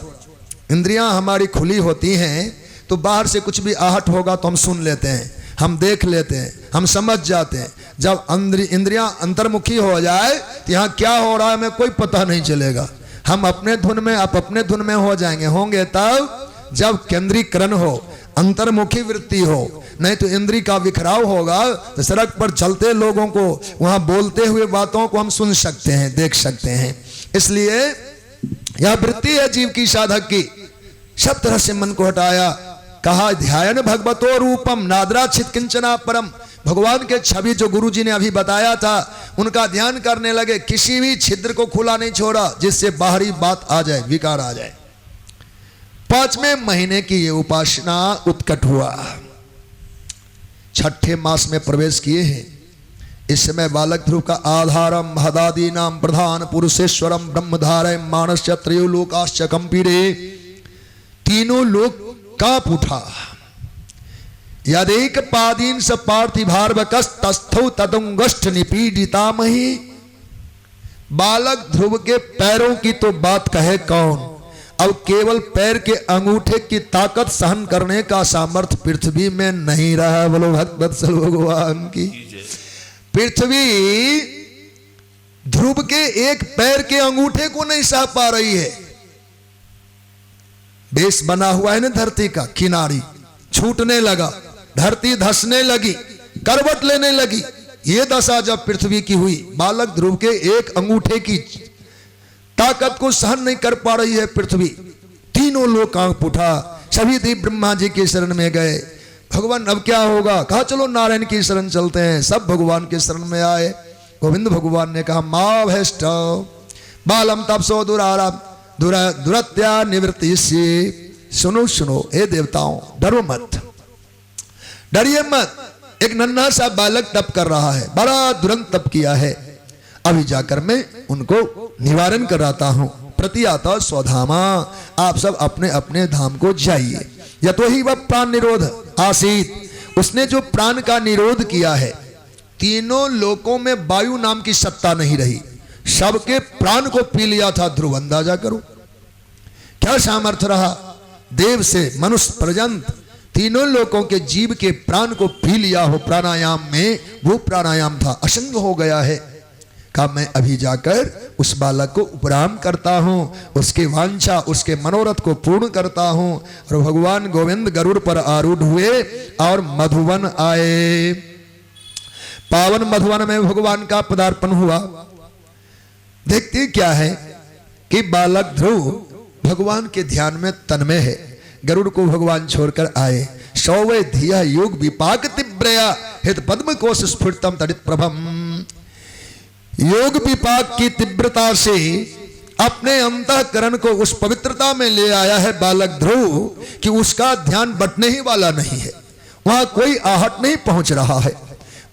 इंद्रियां हमारी खुली होती हैं तो बाहर से कुछ भी आहट होगा तो हम सुन लेते हैं, हम देख लेते हैं, हम समझ जाते हैं। जब इंद्रियां अंतर्मुखी हो जाए तो यहाँ क्या हो रहा है हमें कोई पता नहीं चलेगा। हम अपने धुन में, आप अपने धुन में हो जाएंगे, होंगे तब जब केंद्रीकरण हो, अंतर्मुखी वृत्ति हो। नहीं तो इंद्री का विखराव होगा तो सड़क पर चलते लोगों को, वहां बोलते हुए बातों को हम सुन सकते हैं, देख सकते हैं। इसलिए यह वृत्ति है जीव की, साधक की। सब तरह से मन को हटाया, कहा ध्यान भगवतो रूपम नादराचित किंचना परम। भगवान के छवि जो गुरुजी ने अभी बताया था उनका ध्यान करने लगे। किसी भी छिद्र को खुला नहीं छोड़ा जिससे बाहरी बात आ जाए, विकार आ जाए। 5वें महीने की ये उपासना उत्कट हुआ। 6ठे मास में प्रवेश किए हैं। इस समय बालक ध्रुव का आधारम हदादी नाम प्रधान पुरुषेश्वरम ब्रह्मधारय मानस्य त्रयोलोकाश्च कंपीरे। तीनों लोक कांप उठा। यदेक पादीन स पार्थिभार्वकस्तस्थौ तदुंगष्ठ निपीडितामहि। बालक ध्रुव के पैरों की तो बात कहे कौन, अब केवल पैर के अंगूठे की ताकत सहन करने का सामर्थ्य पृथ्वी में नहीं रहा। बोलो भक्तवत्सल भगवान की। पृथ्वी ध्रुव के एक पैर के अंगूठे को नहीं सह पा रही है। बेस बना हुआ है ना धरती का, किनारी छूटने लगा, धरती धंसने लगी, करवट लेने लगी। ये दशा जब पृथ्वी की हुई, बालक ध्रुव के एक अंगूठे की ताकत को सहन नहीं कर पा रही है पृथ्वी। तीनों लोग कांप उठा। सभी देव ब्रह्मा जी के शरण में गए। भगवान अब क्या होगा? कहा चलो नारायण की शरण चलते हैं। सब भगवान के शरण में आए। गोविंद भगवान ने कहा मां भैष्ट बालम तपसो दुराराम दुरत्या निवृत्ति से। सुनो सुनो हे देवताओं, डरो मत, डरिए मत। एक नन्हा सा बालक तप कर रहा है, बड़ा दुरंत तप किया है। अभी जाकर मैं उनको निवारण कराता हूं। प्रतियाता स्वधामा, आप सब अपने अपने धाम को जाइए। यतो ही वह प्राण निरोध आसीत, उसने जो प्राण का निरोध किया है, तीनों लोकों में वायु नाम की सत्ता नहीं रही, सबके प्राण को पी लिया था ध्रुव। अंदाजा करो क्या सामर्थ्य रहा। देव से मनुष्य पर्यंत तीनों लोकों के जीव के प्राण को पी लिया हो प्राणायाम में। वो प्राणायाम था, असंग हो गया है। कहा मैं अभी जाकर उस बालक को उपराम करता हूं, उसकी वांछा, उसके मनोरथ को पूर्ण करता हूं। और भगवान गोविंद गरुड़ पर आरूढ़ हुए और मधुवन आए। पावन मधुवन में भगवान का पदार्पण हुआ। देखते क्या है कि बालक ध्रुव भगवान के ध्यान में तन्मय है। गरुड़ को भगवान छोड़कर आए। सौवे धिया योग विपाक तीव्रया हित पद्म कोश स्फुटतम तड़ित प्रभम। योग विपाक की तीव्रता से अपने अंतःकरण को उस पवित्रता में ले आया है बालक ध्रुव कि उसका ध्यान बटने ही वाला नहीं है। वहां कोई आहट नहीं पहुंच रहा है।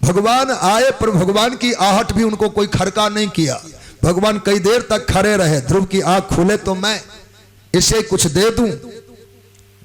भगवान आए पर भगवान की आहट भी उनको कोई खड़का नहीं किया। भगवान कई देर तक खड़े रहे। ध्रुव की आंख खुले तो मैं इसे कुछ दे दूं।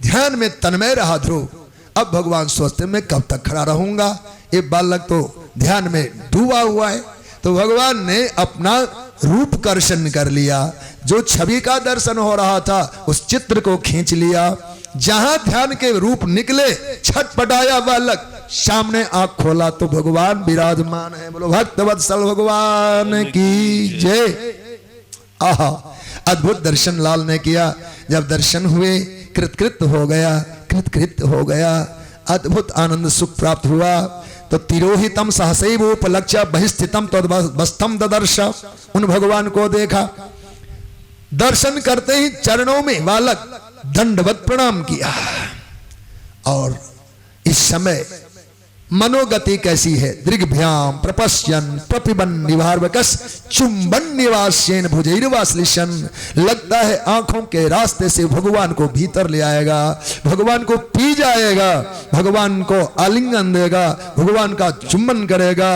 ध्यान में तन्मय रहा ध्रुव। अब भगवान सोचते मैं कब तक खड़ा रहूंगा, ये बालक तो ध्यान में डूबा हुआ है। तो भगवान ने अपना रूप कर्षण कर लिया। जो छवि का दर्शन हो रहा था उस चित्र को खींच लिया। जहां ध्यान के रूप निकले छटपटाया बालक, सामने आंख खोला तो भगवान विराजमान है। बोलो भक्तवत्सल भगवान की जय। आहा, अद्भुत दर्शन लाल ने किया। जब दर्शन हुए कृतकृत हो गया, कृतकृत हो गया। अद्भुत आनंद सुख प्राप्त हुआ। तो तिरोहितम सहसैव उपलक्ष्य बहिस्थितम तद्वस्तम ददर्श। उन भगवान को देखा। दर्शन करते ही चरणों में बालक दंडवत प्रणाम किया। और इस समय मनोगति कैसी है। दृग्भ्याम प्रपश्यन प्रपिबन निवारवकस चुंबन निवास्यन भुजैर्वाश्लिशन। लगता है आंखों के रास्ते से भगवान को भीतर ले आएगा, भगवान को पी जाएगा, भगवान को आलिंगन देगा, भगवान का चुंबन करेगा,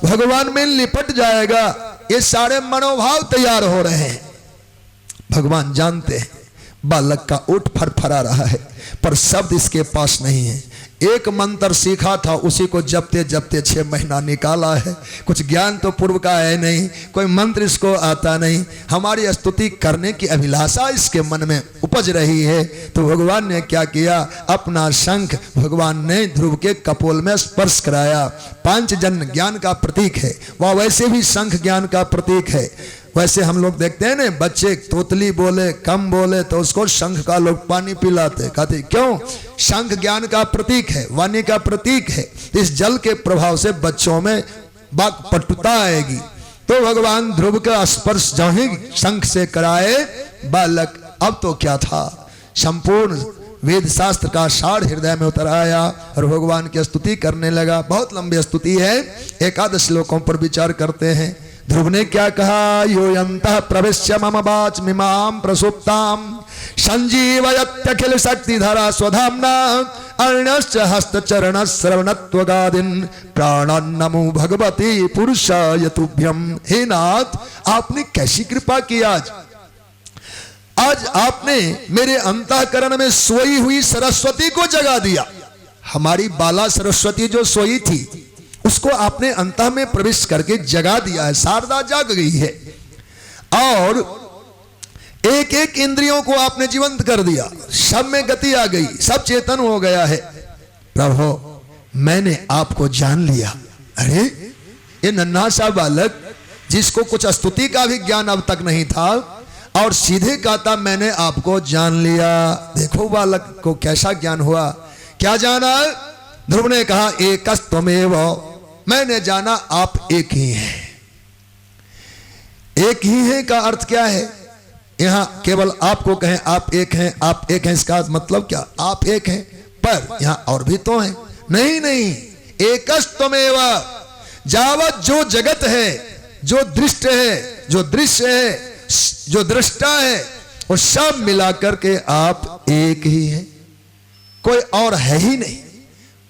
भगवान में लिपट जाएगा। ये सारे मनोभाव तैयार हो रहे हैं। भगवान जानते हैं बालक का ओठ फरफरा रहा है, पर शब्द इसके पास नहीं है। एक मंत्र सीखा था, उसी को जपते जपते 6 महीना निकाला है। कुछ ज्ञान तो पूर्व का है नहीं, कोई मंत्र इसको आता नहीं। हमारी स्तुति करने की अभिलाषा इसके मन में उपज रही है, तो भगवान ने क्या किया, अपना शंख भगवान ने ध्रुव के कपोल में स्पर्श कराया। पांचजन्य ज्ञान का प्रतीक है, वह वैसे भी शंख ज्ञान का प्रतीक है। वैसे हम लोग देखते हैं ना, बच्चे तोतली बोले कम बोले तो उसको शंख का लोग पानी पिलाते, कहते क्यों, शंख ज्ञान का प्रतीक है, वाणी का प्रतीक है। इस जल के प्रभाव से बच्चों में वाक्पटुता आएगी। तो भगवान ध्रुव का स्पर्श जहीं शंख से कराए बालक, अब तो क्या था, संपूर्ण वेद शास्त्र का सार हृदय में उतर आया और भगवान की स्तुति करने लगा। बहुत लंबी स्तुति है, 11 श्लोकों पर विचार करते हैं। ध्रुव ने क्या कहा, योयंतः प्रविश्य मम वाच मिमां प्रसुप्तां संजीवयत्यखिल शक्तिधरा स्वधाम्ना अर्णश्च हस्तचरण श्रवणत्वगादिन प्राणन्नमो भगवती पुरुषाय तुभ्यम। हे नाथ, आपने कैसी कृपा की आज आपने मेरे अंतःकरण में सोई हुई सरस्वती को जगा दिया। हमारी बाला सरस्वती जो सोई थी उसको आपने अंतः में प्रवेश करके जगा दिया है। शारदा जाग गई है और एक एक इंद्रियों को आपने जीवंत कर दिया, सब में गति आ गई, सब चेतन हो गया है। प्रभु, मैंने आपको जान लिया। अरे ये नन्हा सा बालक जिसको कुछ स्तुति का भी ज्ञान अब तक नहीं था और सीधे कहता मैंने आपको जान लिया। देखो बालक को कैसा ज्ञान हुआ। क्या जाना? ध्रुव ने कहा एकस्त्वमेव, मैंने जाना आप एक ही हैं। एक ही है का अर्थ क्या है? यहां केवल आपको कहें आप एक हैं, आप एक हैं, इसका मतलब क्या, आप एक हैं, पर यहां और भी तो हैं। नहीं नहीं, एकस्त्वमेव, जावत जो जगत है, जो दृष्ट है, जो दृश्य है, जो दृष्टा है, वो सब मिलाकर के आप एक ही हैं, कोई और है ही नहीं।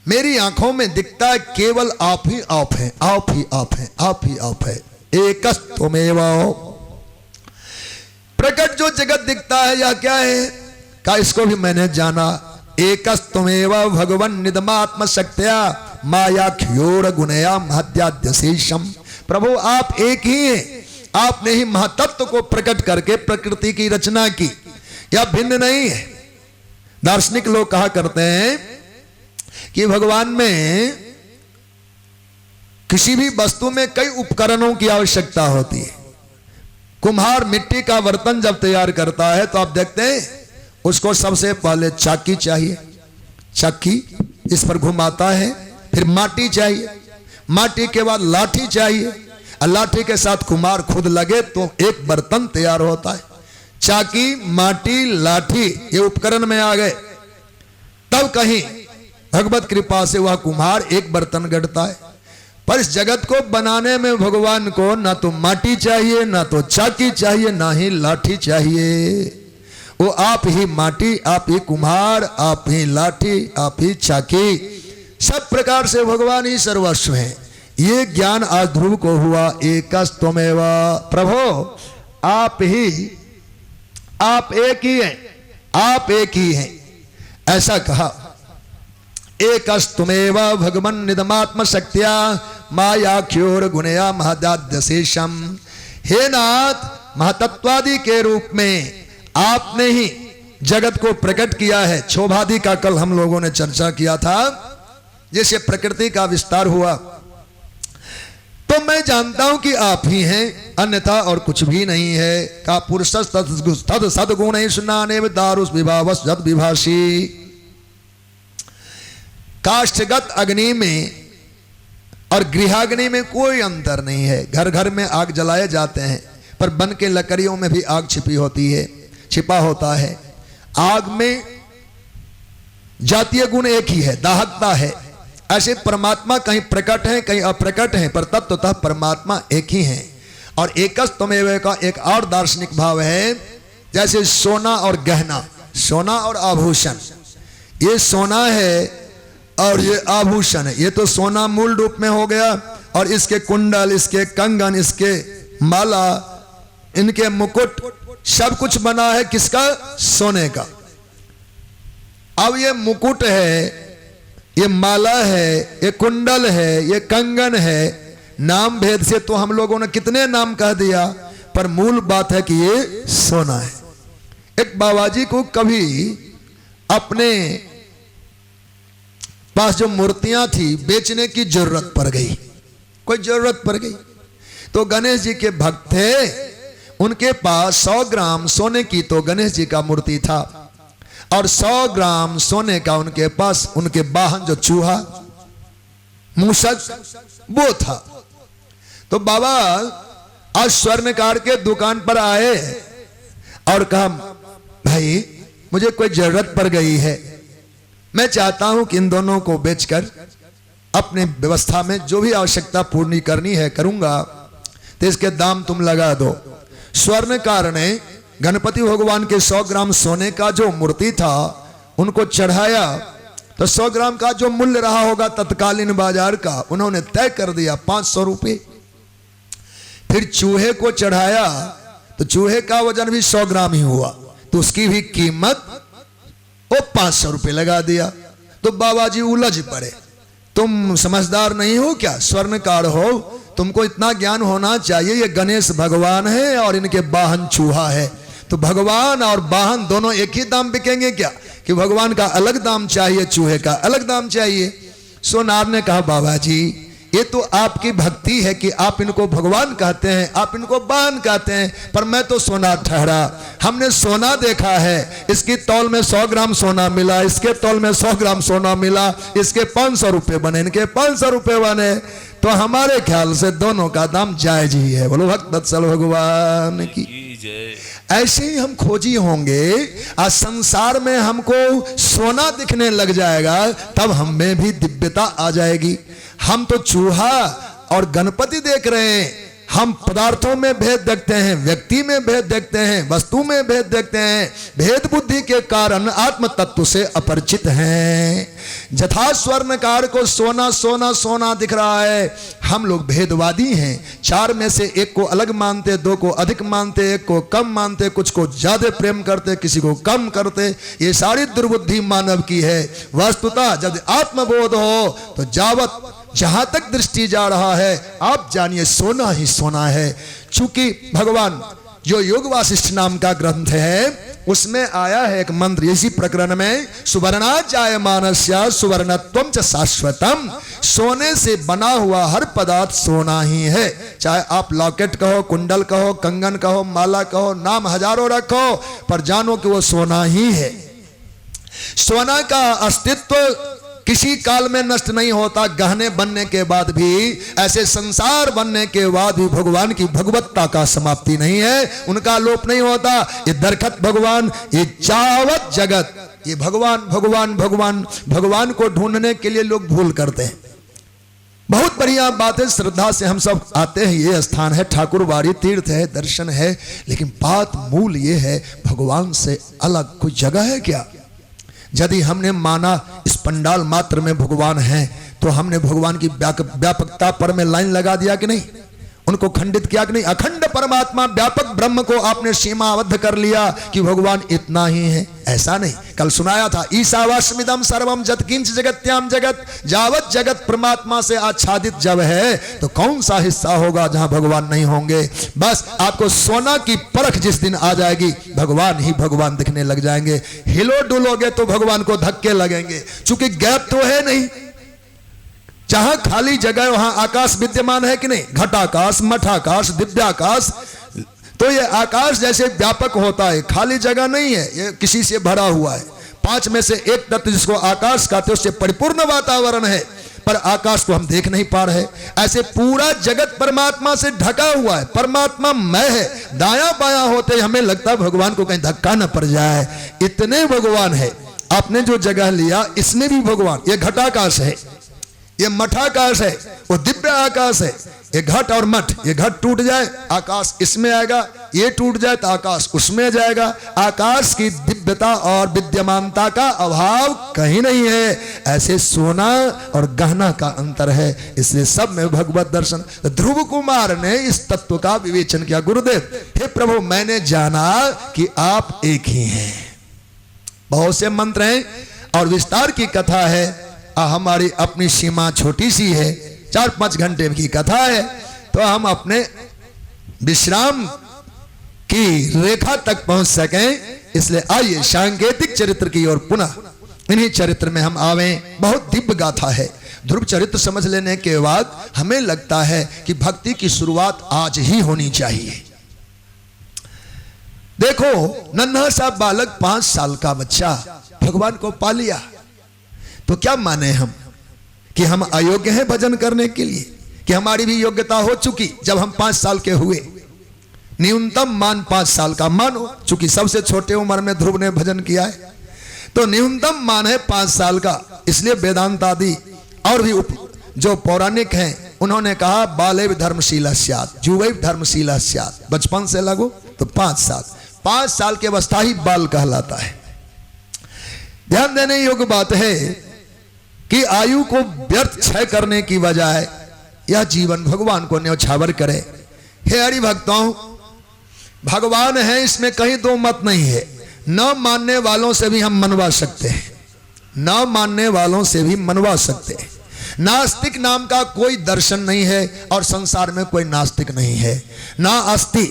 मेरी आंखों में दिखता है केवल आप ही आप हैं, आप ही आप हैं, आप ही आप है। एकस्त्वमेव, प्रकट जो जगत दिखता है या क्या है का, इसको भी मैंने जाना। एकस्त्वमेव भगवन् निदमात्म शक्त्या मायाख्योर गुणया महत्याद्य शेषम। प्रभु आप एक ही हैं, आपने ही महतत्व को प्रकट करके प्रकृति की रचना की, या भिन्न नहीं है। दार्शनिक लोग कहा करते हैं कि भगवान में किसी भी वस्तु में कई उपकरणों की आवश्यकता होती है। कुम्हार मिट्टी का बर्तन जब तैयार करता है तो आप देखते हैं उसको सबसे पहले चाकी चाहिए, चक्की इस पर घुमाता है, फिर माटी चाहिए, माटी के बाद लाठी चाहिए, और लाठी के साथ कुम्हार खुद लगे तो एक बर्तन तैयार होता है। चाकी, माटी, लाठी ये उपकरण में आ गए, तब कहीं भगवत कृपा से वह कुम्हार एक बर्तन गढ़ता है। पर इस जगत को बनाने में भगवान को ना तो माटी चाहिए, ना तो चाकी चाहिए, ना ही लाठी चाहिए। वो आप ही माटी, आप ही कुम्हार, आप ही लाठी, आप ही चाकी, सब प्रकार से भगवान ही सर्वस्व हैं। ये ज्ञान आज ध्रुव को हुआ। एकस्त्वमेव, प्रभु आप ही, आप एक ही हैं, आप एक ही हैं, ऐसा कहा। एकस्त्वमेव भगवन् निदमात्म शक्त्या मायाख्योर गुणया महदाद्य शेषम। हे नाथ, महतत्वादि के रूप में आपने ही जगत को प्रकट किया है। क्षोभादि का कल हम लोगों ने चर्चा किया था, जैसे प्रकृति का विस्तार हुआ। तो मैं जानता हूं कि आप ही हैं, अन्यथा और कुछ भी नहीं है। का पुरुष तद सदगुण सुनाने दारुष विभावस जद विभाषी। काष्ठगत अग्नि में और गृहाग्नि में कोई अंतर नहीं है। घर घर में आग जलाए जाते हैं, पर बन के लकड़ियों में भी आग छिपी होती है, छिपा होता है। आग में जातीय गुण एक ही है, दाहकता है, ऐसे परमात्मा कहीं प्रकट है कहीं अप्रकट है, पर तत्वतः परमात्मा एक ही है। और एकस्तमेव का एक और दार्शनिक भाव है, जैसे सोना और गहना, सोना और आभूषण, ये सोना है और ये आभूषण है। ये तो सोना मूल रूप में हो गया, और इसके कुंडल, इसके कंगन, इसके माला, इनके मुकुट, सब कुछ बना है किसका? सोने का। अब ये मुकुट है, ये माला है, ये कुंडल है, ये कंगन है, नाम भेद से तो हम लोगों ने कितने नाम कह दिया, पर मूल बात है कि ये सोना है। एक बाबा जी को कभी अपने पास जो मूर्तियां थी बेचने की जरूरत पड़ गई, कोई जरूरत पड़ गई, तो गणेश जी के भक्त थे, उनके पास 100 ग्राम सोने की तो गणेश जी का मूर्ति था, और 100 ग्राम सोने का उनके पास उनके वाहन जो चूहा मूषक वो था। तो बाबा आज स्वर्णकार के दुकान पर आए और कहा, भाई मुझे कोई जरूरत पड़ गई है, मैं चाहता हूं कि इन दोनों को बेचकर अपने व्यवस्था में जो भी आवश्यकता पूर्ण करनी है करूंगा, तो इसके दाम तुम लगा दो। स्वर्णकार ने गणपति भगवान के 100 ग्राम सोने का जो मूर्ति था उनको चढ़ाया, तो 100 ग्राम का जो मूल्य रहा होगा तत्कालीन बाजार का, उन्होंने तय कर दिया 500 रुपये। फिर चूहे को चढ़ाया, तो चूहे का वजन भी 100 ग्राम ही हुआ, तो उसकी भी कीमत वो 500 रुपये लगा दिया। तो बाबा जी उलझ पड़े, तुम समझदार नहीं हो क्या? स्वर्णकार हो, तुमको इतना ज्ञान होना चाहिए, ये गणेश भगवान है और इनके वाहन चूहा है, तो भगवान और वाहन दोनों एक ही दाम बिकेंगे क्या? कि भगवान का अलग दाम चाहिए, चूहे का अलग दाम चाहिए। सोनार ने कहा, बाबा जी ये तो आपकी भक्ति है कि आप इनको भगवान कहते हैं, आप इनको वाहन कहते हैं, पर मैं तो सोनार ठहरा, हमने सोना देखा है, इसकी तौल में 100 ग्राम सोना मिला, इसके तौल में 100 ग्राम सोना मिला, इसके 500 रुपये बने, इनके 500 रुपये बने, तो हमारे ख्याल से दोनों का दाम जायज ही है। बोलो भक्त वत्सल भगवान की। ऐसे ही हम खोजी होंगे, आज संसार में हमको सोना दिखने लग जाएगा, तब हम में भी दिव्यता आ जाएगी। हम तो चूहा और गणपति देख रहे हैं, हम पदार्थों में भेद देखते हैं, व्यक्ति में भेद देखते हैं, वस्तु में भेद देखते हैं, भेद बुद्धि के कारण आत्म तत्व से अपरिचित हैं। जथा स्वर्णकार को सोना सोना सोना दिख रहा है, हम लोग भेदवादी हैं, 4 में से एक को अलग मानते, 2 को अधिक मानते, एक को कम मानते, कुछ को ज्यादा प्रेम करते, किसी को कम करते। ये सारी दुर्बुद्धि मानव की है। वस्तुतः जब आत्मबोध हो तो जावत जहां तक दृष्टि जा रहा है, आप जानिए सोना ही सोना है। चूंकि भगवान जो योग वासिष्ठ नाम का ग्रंथ है उसमें आया है एक मंत्र इसी प्रकरण में, सुवर्णा जायमानस्य सुवर्णत्वं च शाश्वतम, सोने से बना हुआ हर पदार्थ सोना ही है। चाहे आप लॉकेट कहो, कुंडल कहो, कंगन कहो, माला कहो, नाम हजारों रखो, पर जानो कि वो सोना ही है। सोना का अस्तित्व किसी काल में नष्ट नहीं होता। गहने बनने के बाद भी, ऐसे संसार बनने के बाद भी भगवान की भगवत्ता का समाप्ति नहीं है, उनका लोप नहीं होता। ये दरखत भगवान, ये चावत जगत, ये भगवान भगवान भगवान भगवान को ढूंढने के लिए लोग भूल करते हैं। बहुत बढ़िया बात है, श्रद्धा से हम सब आते हैं, ये स्थान है, ठाकुरबाड़ी तीर्थ है, दर्शन है, लेकिन बात मूल ये है, भगवान से अलग कोई जगह है क्या? यदि हमने माना इस पंडाल मात्र में भगवान है, तो हमने भगवान की व्यापकता पर में लाइन लगा दिया कि नहीं? उनको खंडित किया कि नहीं? अखंड परमात्मा व्यापक ब्रह्म को आपने सीमाबद्ध कर लिया कि भगवान इतना ही है, ऐसा नहीं। कल सुनाया था, ईशावास्मिदम सर्वम जत्किंच जगत्याम जगत, जावत जगत परमात्मा से आच्छादित जब है तो कौन सा हिस्सा होगा जहां भगवान नहीं होंगे। बस आपको सोना की परख जिस दिन आ जाएगी, भगवान ही भगवान दिखने लग जाएंगे। हिलो डुलोगे तो भगवान को धक्के लगेंगे, चूंकि गैप तो है नहीं। जहां खाली जगह वहां आकाश विद्यमान है कि नहीं? घटाकाश, मठाकाश, दिव्याकाश। तो ये आकाश जैसे व्यापक होता है, खाली जगह नहीं है, ये किसी से भरा हुआ है। 5 में से एक तत्व जिसको आकाश कहते हैं, उससे परिपूर्ण वातावरण है, पर आकाश को हम देख नहीं पा रहे। ऐसे पूरा जगत परमात्मा से ढका हुआ है, परमात्मा मैं है। दाया बाया होते हमें लगता है भगवान को कहीं धक्का न पड़ जाए, इतने भगवान है। आपने जो जगह लिया इसमें भी भगवान, ये घटाकाश है, ये मठाकाश है, वो दिव्य आकाश है। ये घट और मठ, ये घट टूट जाए आकाश इसमें आएगा, ये टूट जाए तो आकाश उसमें जाएगा। आकाश की दिव्यता और विद्यमानता का अभाव कहीं नहीं है। ऐसे सोना और गहना का अंतर है, इसलिए सब में भगवत दर्शन। ध्रुव कुमार ने इस तत्व का विवेचन किया। गुरुदेव, हे प्रभु, मैंने जाना कि आप एक ही हैं। बहुत से मंत्र हैं और विस्तार की कथा है। हमारी अपनी सीमा छोटी सी है, 4-5 घंटे की कथा है, तो हम अपने विश्राम की रेखा तक पहुंच सकें। इसलिए आइए सांकेतिक चरित्र की ओर पुनः इन्हीं चरित्र में हम आवें। बहुत दिव्य गाथा है। ध्रुव चरित्र समझ लेने के बाद हमें लगता है कि भक्ति की शुरुआत आज ही होनी चाहिए। देखो, नन्हा सा बालक 5 साल का बच्चा भगवान को पा लिया, तो क्या माने हम कि हम अयोग्य हैं भजन करने के लिए, कि हमारी भी योग्यता हो चुकी जब हम 5 साल के हुए। न्यूनतम मान 5 साल का मानो, चूंकि सबसे छोटे उम्र में ध्रुव ने भजन किया है, तो न्यूनतम मान है 5 साल का। इसलिए वेदांत आदि और भी जो पौराणिक हैं उन्होंने कहा बालेव धर्मशीला स्यात्, जुवैव धर्मशीला स्यात्। बचपन से लगो तो 5 साल, 5 साल की अवस्था ही बाल कहलाता है। ध्यान देने योग्य बात है कि आयु को व्यर्थ क्षय करने की बजाय यह जीवन भगवान को न्यौछावर करे। हे हरि भक्तों, भगवान है, इसमें कहीं दो मत नहीं है। न मानने वालों से भी हम मनवा सकते हैं, न मानने वालों से भी मनवा सकते हैं। नास्तिक नाम का कोई दर्शन नहीं है और संसार में कोई नास्तिक नहीं है। ना अस्ति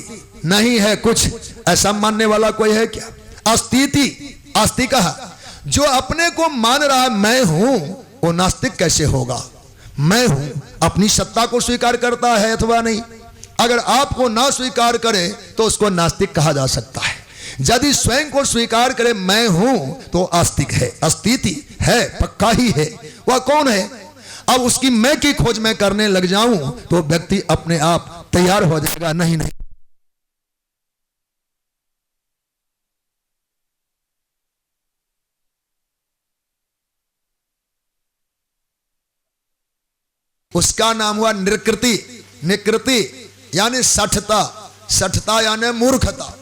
नहीं है कुछ, ऐसा मानने वाला कोई है क्या? अस्तिति अस्ति कहा, जो अपने को मान रहा मैं हूं वो नास्तिक कैसे होगा? मैं हूं अपनी सत्ता को स्वीकार करता है अथवा नहीं? अगर आपको ना स्वीकार करे तो उसको नास्तिक कहा जा सकता है। यदि स्वयं को स्वीकार करे मैं हूं तो आस्तिक है, अस्तिति है, पक्का ही है। वह कौन है? अब उसकी मैं की खोज में करने लग जाऊं तो व्यक्ति अपने आप तैयार हो जाएगा। नहीं नहीं, उसका नाम हुआ निकृति। निकृति यानी सठता, सठता यानी मूर्खता,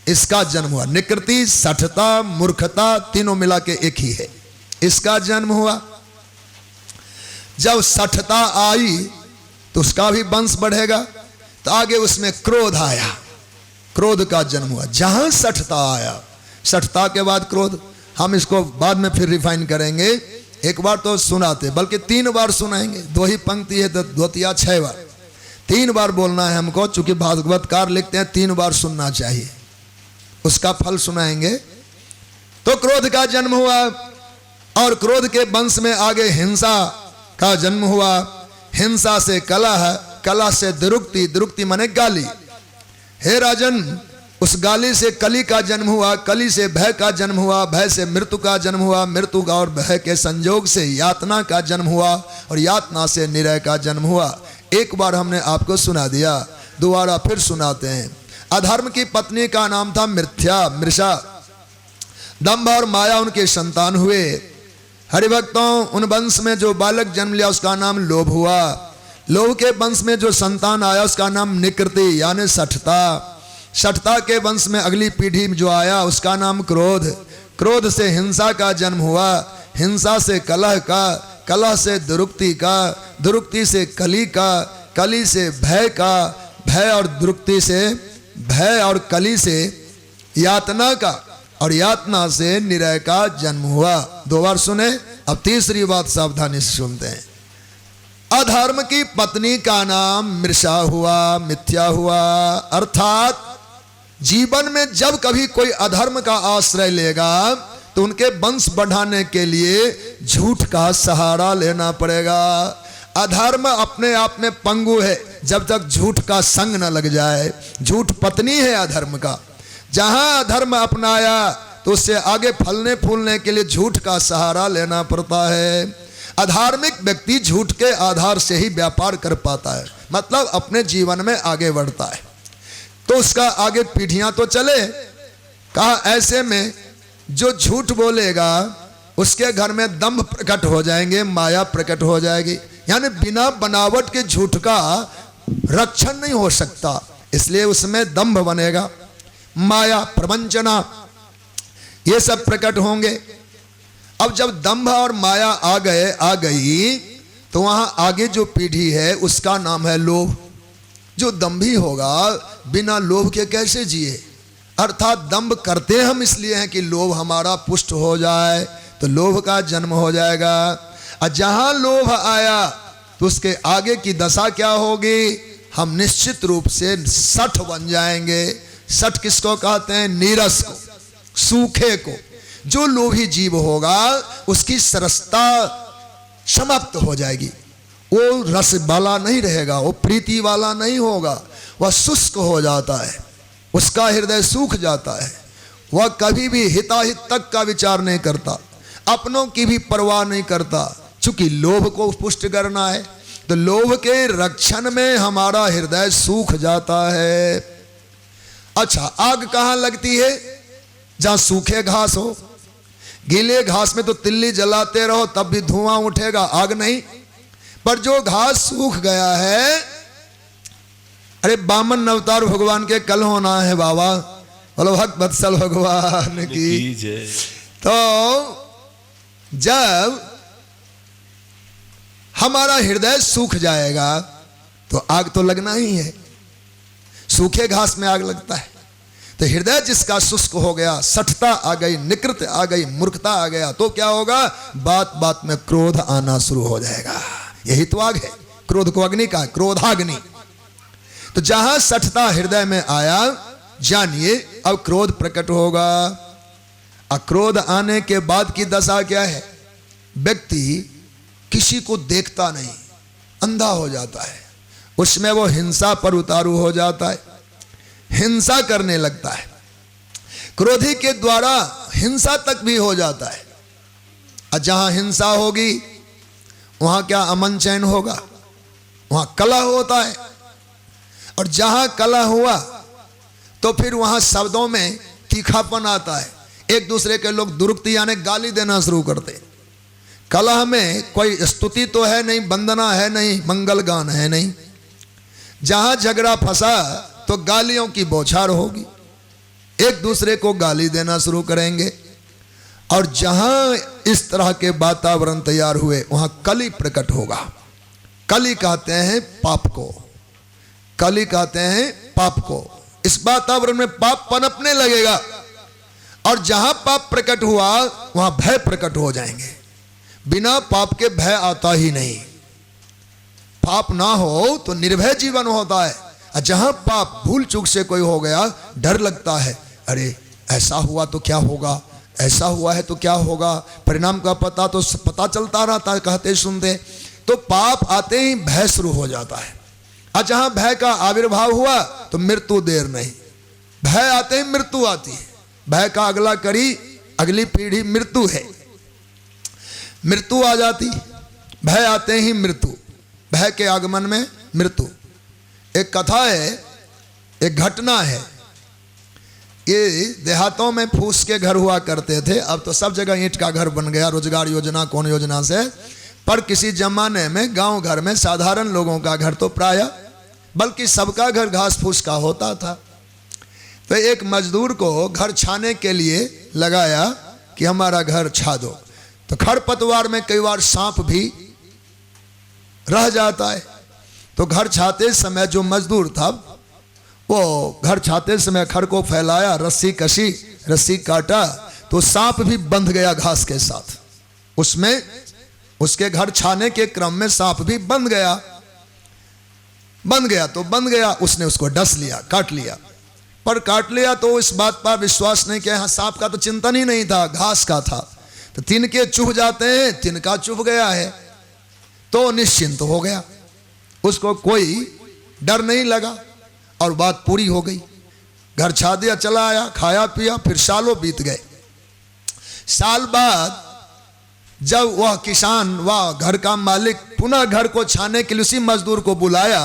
इसका जन्म हुआ। निकृति, सठता, मूर्खता तीनों मिला के एक ही है। इसका जन्म हुआ। जब सठता आई तो उसका भी वंश बढ़ेगा, तो आगे उसमें क्रोध आया, क्रोध का जन्म हुआ। जहां सठता आया, सठता के बाद क्रोध, हम इसको बाद में फिर रिफाइन करेंगे। एक बार तो सुनाते, बल्कि 3 बार सुनाएंगे। 2 ही पंक्ति है तो 2 6 बार, 3 बार बोलना है हमको, चूंकि भागवतकार लिखते हैं 3 बार सुनना चाहिए, उसका फल सुनाएंगे। तो क्रोध का जन्म हुआ और क्रोध के वंश में आगे हिंसा का जन्म हुआ। हिंसा से कलह, कलह से दुरुक्ति, दुरुक्ति माने गाली। हे राजन, उस गाली से कली का जन्म हुआ, कली से भय का जन्म हुआ, भय से मृत्यु का जन्म हुआ, मृत्यु का और भय के संयोग से यातना का जन्म हुआ और यातना से निरय का जन्म हुआ। एक बार हमने आपको सुना दिया, दोबारा फिर सुनाते हैं। अधर्म की पत्नी का नाम था मृथ्या, मृषा। दंभ और माया उनके संतान हुए। हरिभक्तों, उन वंश में जो बालक जन्म लिया उसका नाम लोभ हुआ। लोभ के वंश में जो संतान आया उसका नाम निकृति यानी सठता। सठता के वंश में अगली पीढ़ी जो आया उसका नाम क्रोध। क्रोध से हिंसा का जन्म हुआ, हिंसा से कलह का, कलह से दुरुक्ति का, दुरुक्ति से कली का, कली से भय का, भय और दुरुक्ति से, भय और कली से यातना का और यातना से निरय का जन्म हुआ। 2 बार सुने, अब तीसरी बात सावधानी से सुनते हैं। अधर्म की पत्नी का नाम मृषा हुआ, मिथ्या हुआ। अर्थात जीवन में जब कभी कोई अधर्म का आश्रय लेगा तो उनके वंश बढ़ाने के लिए झूठ का सहारा लेना पड़ेगा। अधर्म अपने आप में पंगु है जब तक झूठ का संग न लग जाए। झूठ पत्नी है अधर्म का। जहां अधर्म अपनाया तो उससे आगे फलने फूलने के लिए झूठ का सहारा लेना पड़ता है। अधार्मिक व्यक्ति झूठ के आधार से ही व्यापार कर पाता है, मतलब अपने जीवन में आगे बढ़ता है, तो उसका आगे पीढ़ियां तो चले। कहा ऐसे में जो झूठ बोलेगा उसके घर में दंभ प्रकट हो जाएंगे, माया प्रकट हो जाएगी। यानी बिना बनावट के झूठ का रक्षण नहीं हो सकता, इसलिए उसमें दंभ बनेगा, माया, प्रवंचना, ये सब प्रकट होंगे। अब जब दंभ और माया आ गई तो वहां आगे जो पीढ़ी है उसका नाम है लोभ। जो दंभी होगा बिना लोभ के कैसे जिए, अर्थात दंभ करते हम इसलिए हैं कि लोभ हमारा पुष्ट हो जाए, तो लोभ का जन्म हो जाएगा। और जहां लोभ आया तो उसके आगे की दशा क्या होगी, हम निश्चित रूप से सठ बन जाएंगे। सठ किसको कहते हैं, नीरस को, सूखे को। जो लोभी जीव होगा उसकी सरसता समाप्त हो जाएगी, वो रस वाला नहीं रहेगा, वो प्रीति वाला नहीं होगा, वह शुष्क हो जाता है, उसका हृदय सूख जाता है। वह कभी भी हिताहित तक का विचार नहीं करता, अपनों की भी परवाह नहीं करता, चूंकि लोभ को पुष्ट करना है। तो लोभ के रक्षण में हमारा हृदय सूख जाता है। अच्छा, आग कहां लगती है, जहां सूखे घास हो। गीले घास में तो तिल्ली जलाते रहो तब भी धुआं उठेगा, आग नहीं। पर जो घास सूख गया है, अरे बामन अवतार भगवान के कल होना है बाबा, बोलो भक्त वत्सल भगवान की जय। तो जब हमारा हृदय सूख जाएगा तो आग तो लगना ही है, सूखे घास में आग लगता है। तो हृदय जिसका शुष्क हो गया, सठता आ गई, निकृत आ गई, मूर्खता आ गया, तो क्या होगा, बात बात में क्रोध आना शुरू हो जाएगा। यही तो आग है, क्रोध को अग्नि का, क्रोधाग्नि। तो जहां सठता हृदय में आया, जानिए अब क्रोध प्रकट होगा। अक्रोध आने के बाद की दशा क्या है, व्यक्ति किसी को देखता नहीं, अंधा हो जाता है, उसमें वो हिंसा पर उतारू हो जाता है, हिंसा करने लगता है। क्रोधी के द्वारा हिंसा तक भी हो जाता है। और जहां हिंसा होगी वहां क्या अमन चैन होगा, वहां कलह होता है। और जहां कलह हुआ तो फिर वहां शब्दों में तीखापन आता है, एक दूसरे के लोग दुरुक्ति यानी गाली देना शुरू करते। कलह में कोई स्तुति तो है नहीं, वंदना है नहीं, मंगल गान है नहीं। जहां झगड़ा फंसा तो गालियों की बौछार होगी, एक दूसरे को गाली देना शुरू करेंगे। और जहां इस तरह के वातावरण तैयार हुए वहां कली प्रकट होगा। कली कहते हैं पाप को, कली कहते हैं पाप को। इस वातावरण में पाप पनपने लगेगा, और जहां पाप प्रकट हुआ वहां भय प्रकट हो जाएंगे। बिना पाप के भय आता ही नहीं, पाप ना हो तो निर्भय जीवन होता है। और जहां पाप भूल चूक से कोई हो गया, डर लगता है, अरे ऐसा हुआ तो क्या होगा, ऐसा हुआ है तो क्या होगा, परिणाम का पता तो पता चलता रहता है कहते सुनते। तो पाप आते ही भय शुरू हो जाता है। और जहां भय का आविर्भाव हुआ तो मृत्यु देर नहीं, भय आते ही मृत्यु आती है। भय का अगला कड़ी, अगली पीढ़ी मृत्यु है, मृत्यु आ जाती, भय आते ही मृत्यु, भय के आगमन में मृत्यु। एक कथा है, एक घटना है। ये देहातों में फूस के घर हुआ करते थे, अब तो सब जगह ईंट का घर बन गया, रोजगार योजना कौन योजना से। पर किसी जमाने में गांव घर में साधारण लोगों का घर तो प्राय, बल्कि सबका घर घास फूस का होता था। तो एक मजदूर को घर छाने के लिए लगाया कि हमारा घर छा दो। तो खरपतवार में कई बार सांप भी रह जाता है। तो घर छाते समय जो मजदूर था वो घर छाते समय खर को फैलाया, रस्सी कसी, रस्सी काटा, तो सांप भी बंध गया घास के साथ। उसमें उसके घर छाने के क्रम में सांप भी बंध गया। बंध गया तो बंध गया, उसने उसको डस लिया, काट लिया। पर काट लिया तो इस बात पर विश्वास नहीं किया, हाँ सांप का तो चिंतन ही नहीं था, घास का था। तो तिनके चुभ जाते हैं, तिनका चुभ गया है तो निश्चिंत हो गया, उसको कोई डर नहीं लगा और बात पूरी हो गई। घर छा दिया, चला आया, खाया पिया, फिर सालों बीत गए। साल बाद जब वह किसान, वह घर का मालिक पुनः घर को छाने के लिए उसी मजदूर को बुलाया,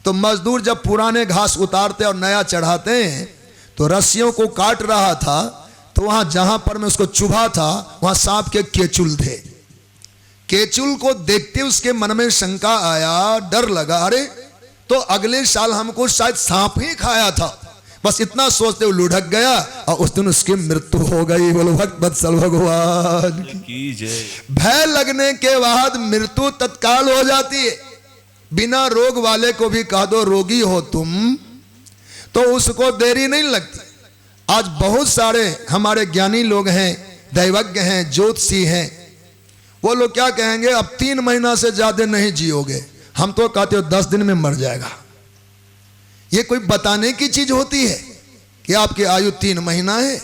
तो मजदूर जब पुराने घास उतारते और नया चढ़ाते हैं तो रस्सियों को काट रहा था, तो वहां जहां पर मैं उसको चुभा था वहां सांप के केचुल थे। केचुल को देखते उसके मन में शंका आया, डर लगा, अरे तो अगले साल हमको शायद सांप ही खाया था। बस इतना सोचते वो लुढ़क गया और उस दिन उसकी मृत्यु हो गई। बोलो भक्त वत्सल भगवान की जय। भय लगने के बाद मृत्यु तत्काल हो जाती है। बिना रोग वाले को भी कह दो रोगी हो तुम, तो उसको देरी नहीं लगती। आज बहुत सारे हमारे ज्ञानी लोग हैं, दैवज्ञ हैं, ज्योतिषी हैं, वो लोग क्या कहेंगे, अब 3 महीना से ज्यादा नहीं जियोगे। हम तो कहते हो 10 दिन में मर जाएगा। ये कोई बताने की चीज होती है कि आपकी आयु 3 महीना है?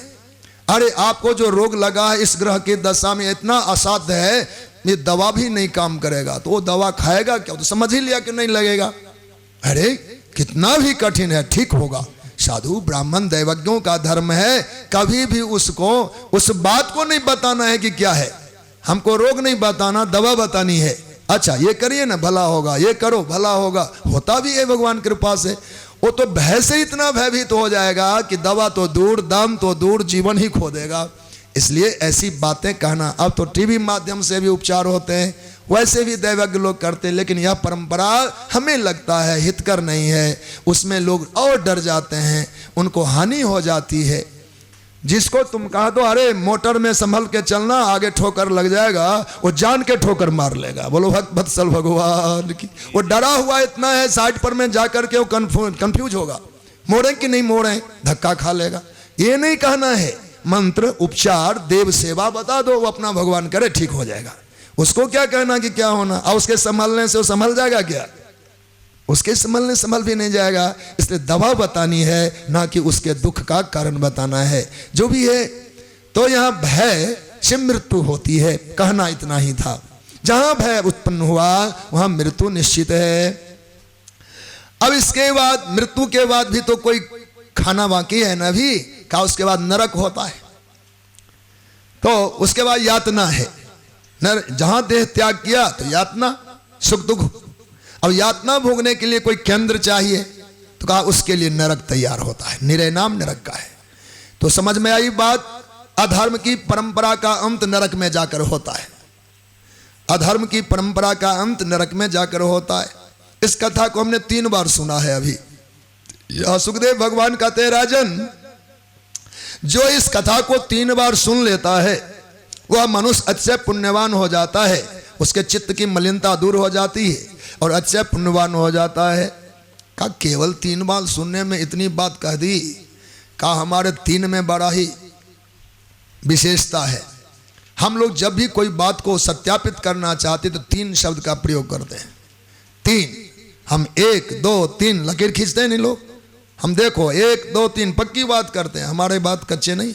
अरे आपको जो रोग लगा है इस ग्रह की दशा में इतना असाध्य है, ये दवा भी नहीं काम करेगा, तो वो दवा खाएगा क्या? तो समझ ही लिया कि नहीं लगेगा। अरे कितना भी कठिन है, ठीक होगा। साधु ब्राह्मण दैवज्ञों का धर्म है, कभी भी उसको उस बात को नहीं बताना है कि क्या है। हमको रोग नहीं बताना, दवा बतानी है। अच्छा ये करिए ना भला होगा, ये करो भला होगा, होता भी है भगवान कृपा से। वो तो भय से इतना भयभीत हो जाएगा कि दवा तो दूर, दाम तो दूर, जीवन ही खो देगा। इसलिए ऐसी बातें कहना, अब तो टीवी माध्यम से भी उपचार होते हैं, वैसे भी दैवज्ञ लोग करते हैं, लेकिन यह परंपरा हमें लगता है हितकर नहीं है। उसमें लोग और डर जाते हैं, उनको हानि हो जाती है। जिसको तुम कहा दो अरे मोटर में संभल के चलना, आगे ठोकर लग जाएगा, वो जान के ठोकर मार लेगा। बोलो भक्त वत्सल भगवान की। वो डरा हुआ इतना है, साइड पर में जाकर के वो कंफ्यूज होगा, मोड़े कि नहीं मोड़े, धक्का खा लेगा। ये नहीं कहना है, मंत्र उपचार देव सेवा बता दो, वो अपना भगवान करे ठीक हो जाएगा। उसको क्या कहना कि क्या होना, और उसके संभलने से वो संभल जाएगा क्या? उसके संभलने संभल भी नहीं जाएगा। इसलिए दवा बतानी है, ना कि उसके दुख का कारण बताना है। जो भी है, तो यहाँ भय से मृत्यु होती है, कहना इतना ही था। जहां भय उत्पन्न हुआ वहां मृत्यु निश्चित है। अब इसके बाद, मृत्यु के बाद भी तो कोई खाना बाकी है ना भी, का उसके बाद नरक होता है, तो उसके बाद यातना है। जहां देह त्याग किया तो यातना, सुख दुख। अब यातना भोगने के लिए कोई केंद्र चाहिए, तो कहा उसके लिए नरक तैयार होता है, निरय नाम नरक का है। तो समझ में आई बात। अधर्म की परंपरा का अंत नरक में जाकर होता है। अधर्म की परंपरा का अंत नरक में जाकर होता है। इस कथा को हमने 3 बार सुना है। अभी सुखदेव भगवान कहते हैं, राजन जो इस कथा को 3 बार सुन लेता है वह मनुष्य अतिशय पुण्यवान हो जाता है। उसके चित्त की मलिनता दूर हो जाती है और अतिशय पुण्यवान हो जाता है। का केवल 3 बार सुनने में इतनी बात कह दी? का हमारे 3 में बड़ा ही विशेषता है। हम लोग जब भी कोई बात को सत्यापित करना चाहते तो 3 शब्द का प्रयोग करते हैं। 3, हम 1 2 3 लकीर खींचते हैं नहीं लोग। हम देखो 1 2 3 पक्की बात करते हैं, हमारे बात कच्चे नहीं।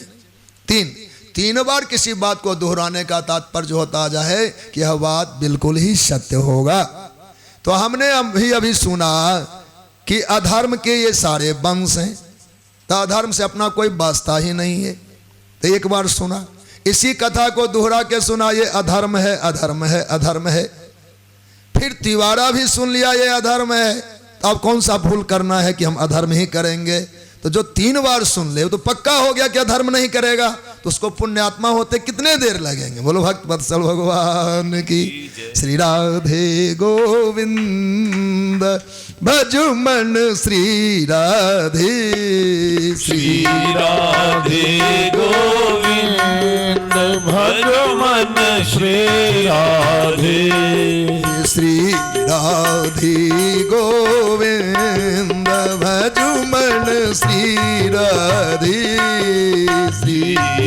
3 बार किसी बात को दोहराने का तात्पर्य होता जाए कि यह बात बिल्कुल ही सत्य होगा। तो हमने अभी सुना कि अधर्म के ये सारे वंश हैं, तो अधर्म से अपना कोई वास्ता ही नहीं है। तो एक बार सुना, इसी कथा को दोहरा के सुना, ये अधर्म है अधर्म है अधर्म है। फिर तिवारा भी सुन लिया ये अधर्म है, तो अब कौन सा भूल करना है कि हम अधर्म ही करेंगे। तो जो 3 बार सुन ले तो पक्का हो गया कि अधर्म नहीं करेगा, तो उसको पुण्यात्मा होते कितने देर लगेंगे। बोलो भक्त वत्सल भगवान की। श्री राधे गोविंद भजु मन श्री राधे, श्री राधे गोविंद भजु मन श्री राधे, श्री राधे गोविंद भजु मन श्री राधे, श्री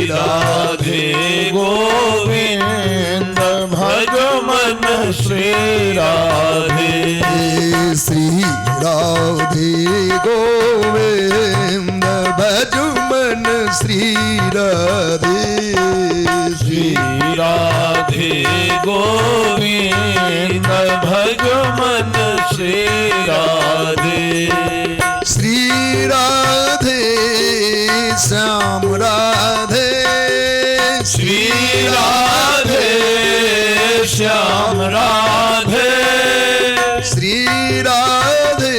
राधे गोविंद भजु मन श्री राधे, श्री राधे गोविंद भजु मन श्री राधे, श्री राधे गोविंद भजु मन श्री राधे, श्री राधे श्याम राधे, श्री राधे श्याम राधे, श्री राधे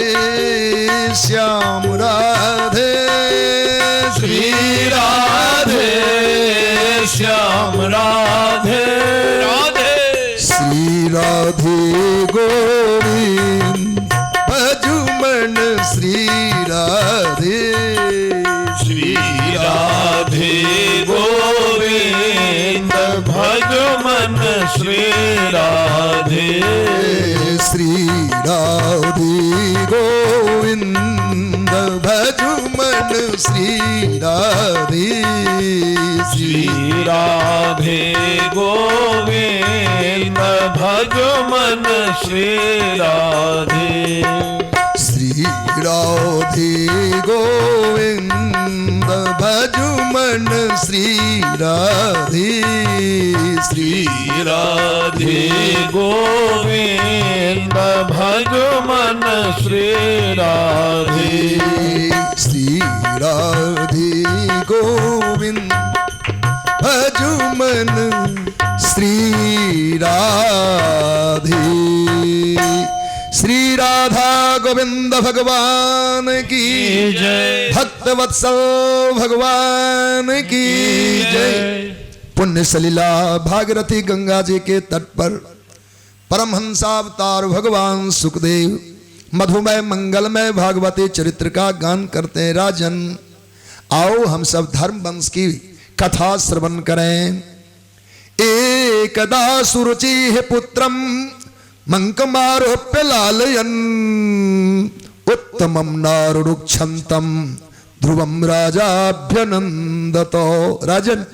श्याम राधे, श्री राधे राधे गोविंद भजु मन श्री राधे श्री राधे गोविंद भज मन श्री राधे श्री राधे गोविंद भजु मन श्री राधे श्री राधे गोविंद भज मन श्री राधे श्री राधे गोविंद भजु मन श्री राधे श्री राधे गोविंद भज मन श्री राधे श्री राधे गोविंद भजु मन श्री राधे। श्री राधा गोविंद भगवान की जय। भक्त वत्सल भगवान की जय। पुण्य सलीला भागीरथी गंगा जी के तट पर परमहंसावतार भगवान सुखदेव मधुमय मंगलमय भागवती चरित्र का गान करते हैं। राजन आओ हम सब धर्म वंश की कथा श्रवण करें। एकदा सुरुचि पुत्रम मंकमारोप्य लालयन उत्तमं नारुरुक्षन्तम ध्रुवं राजाभ्यनंदतो। राजन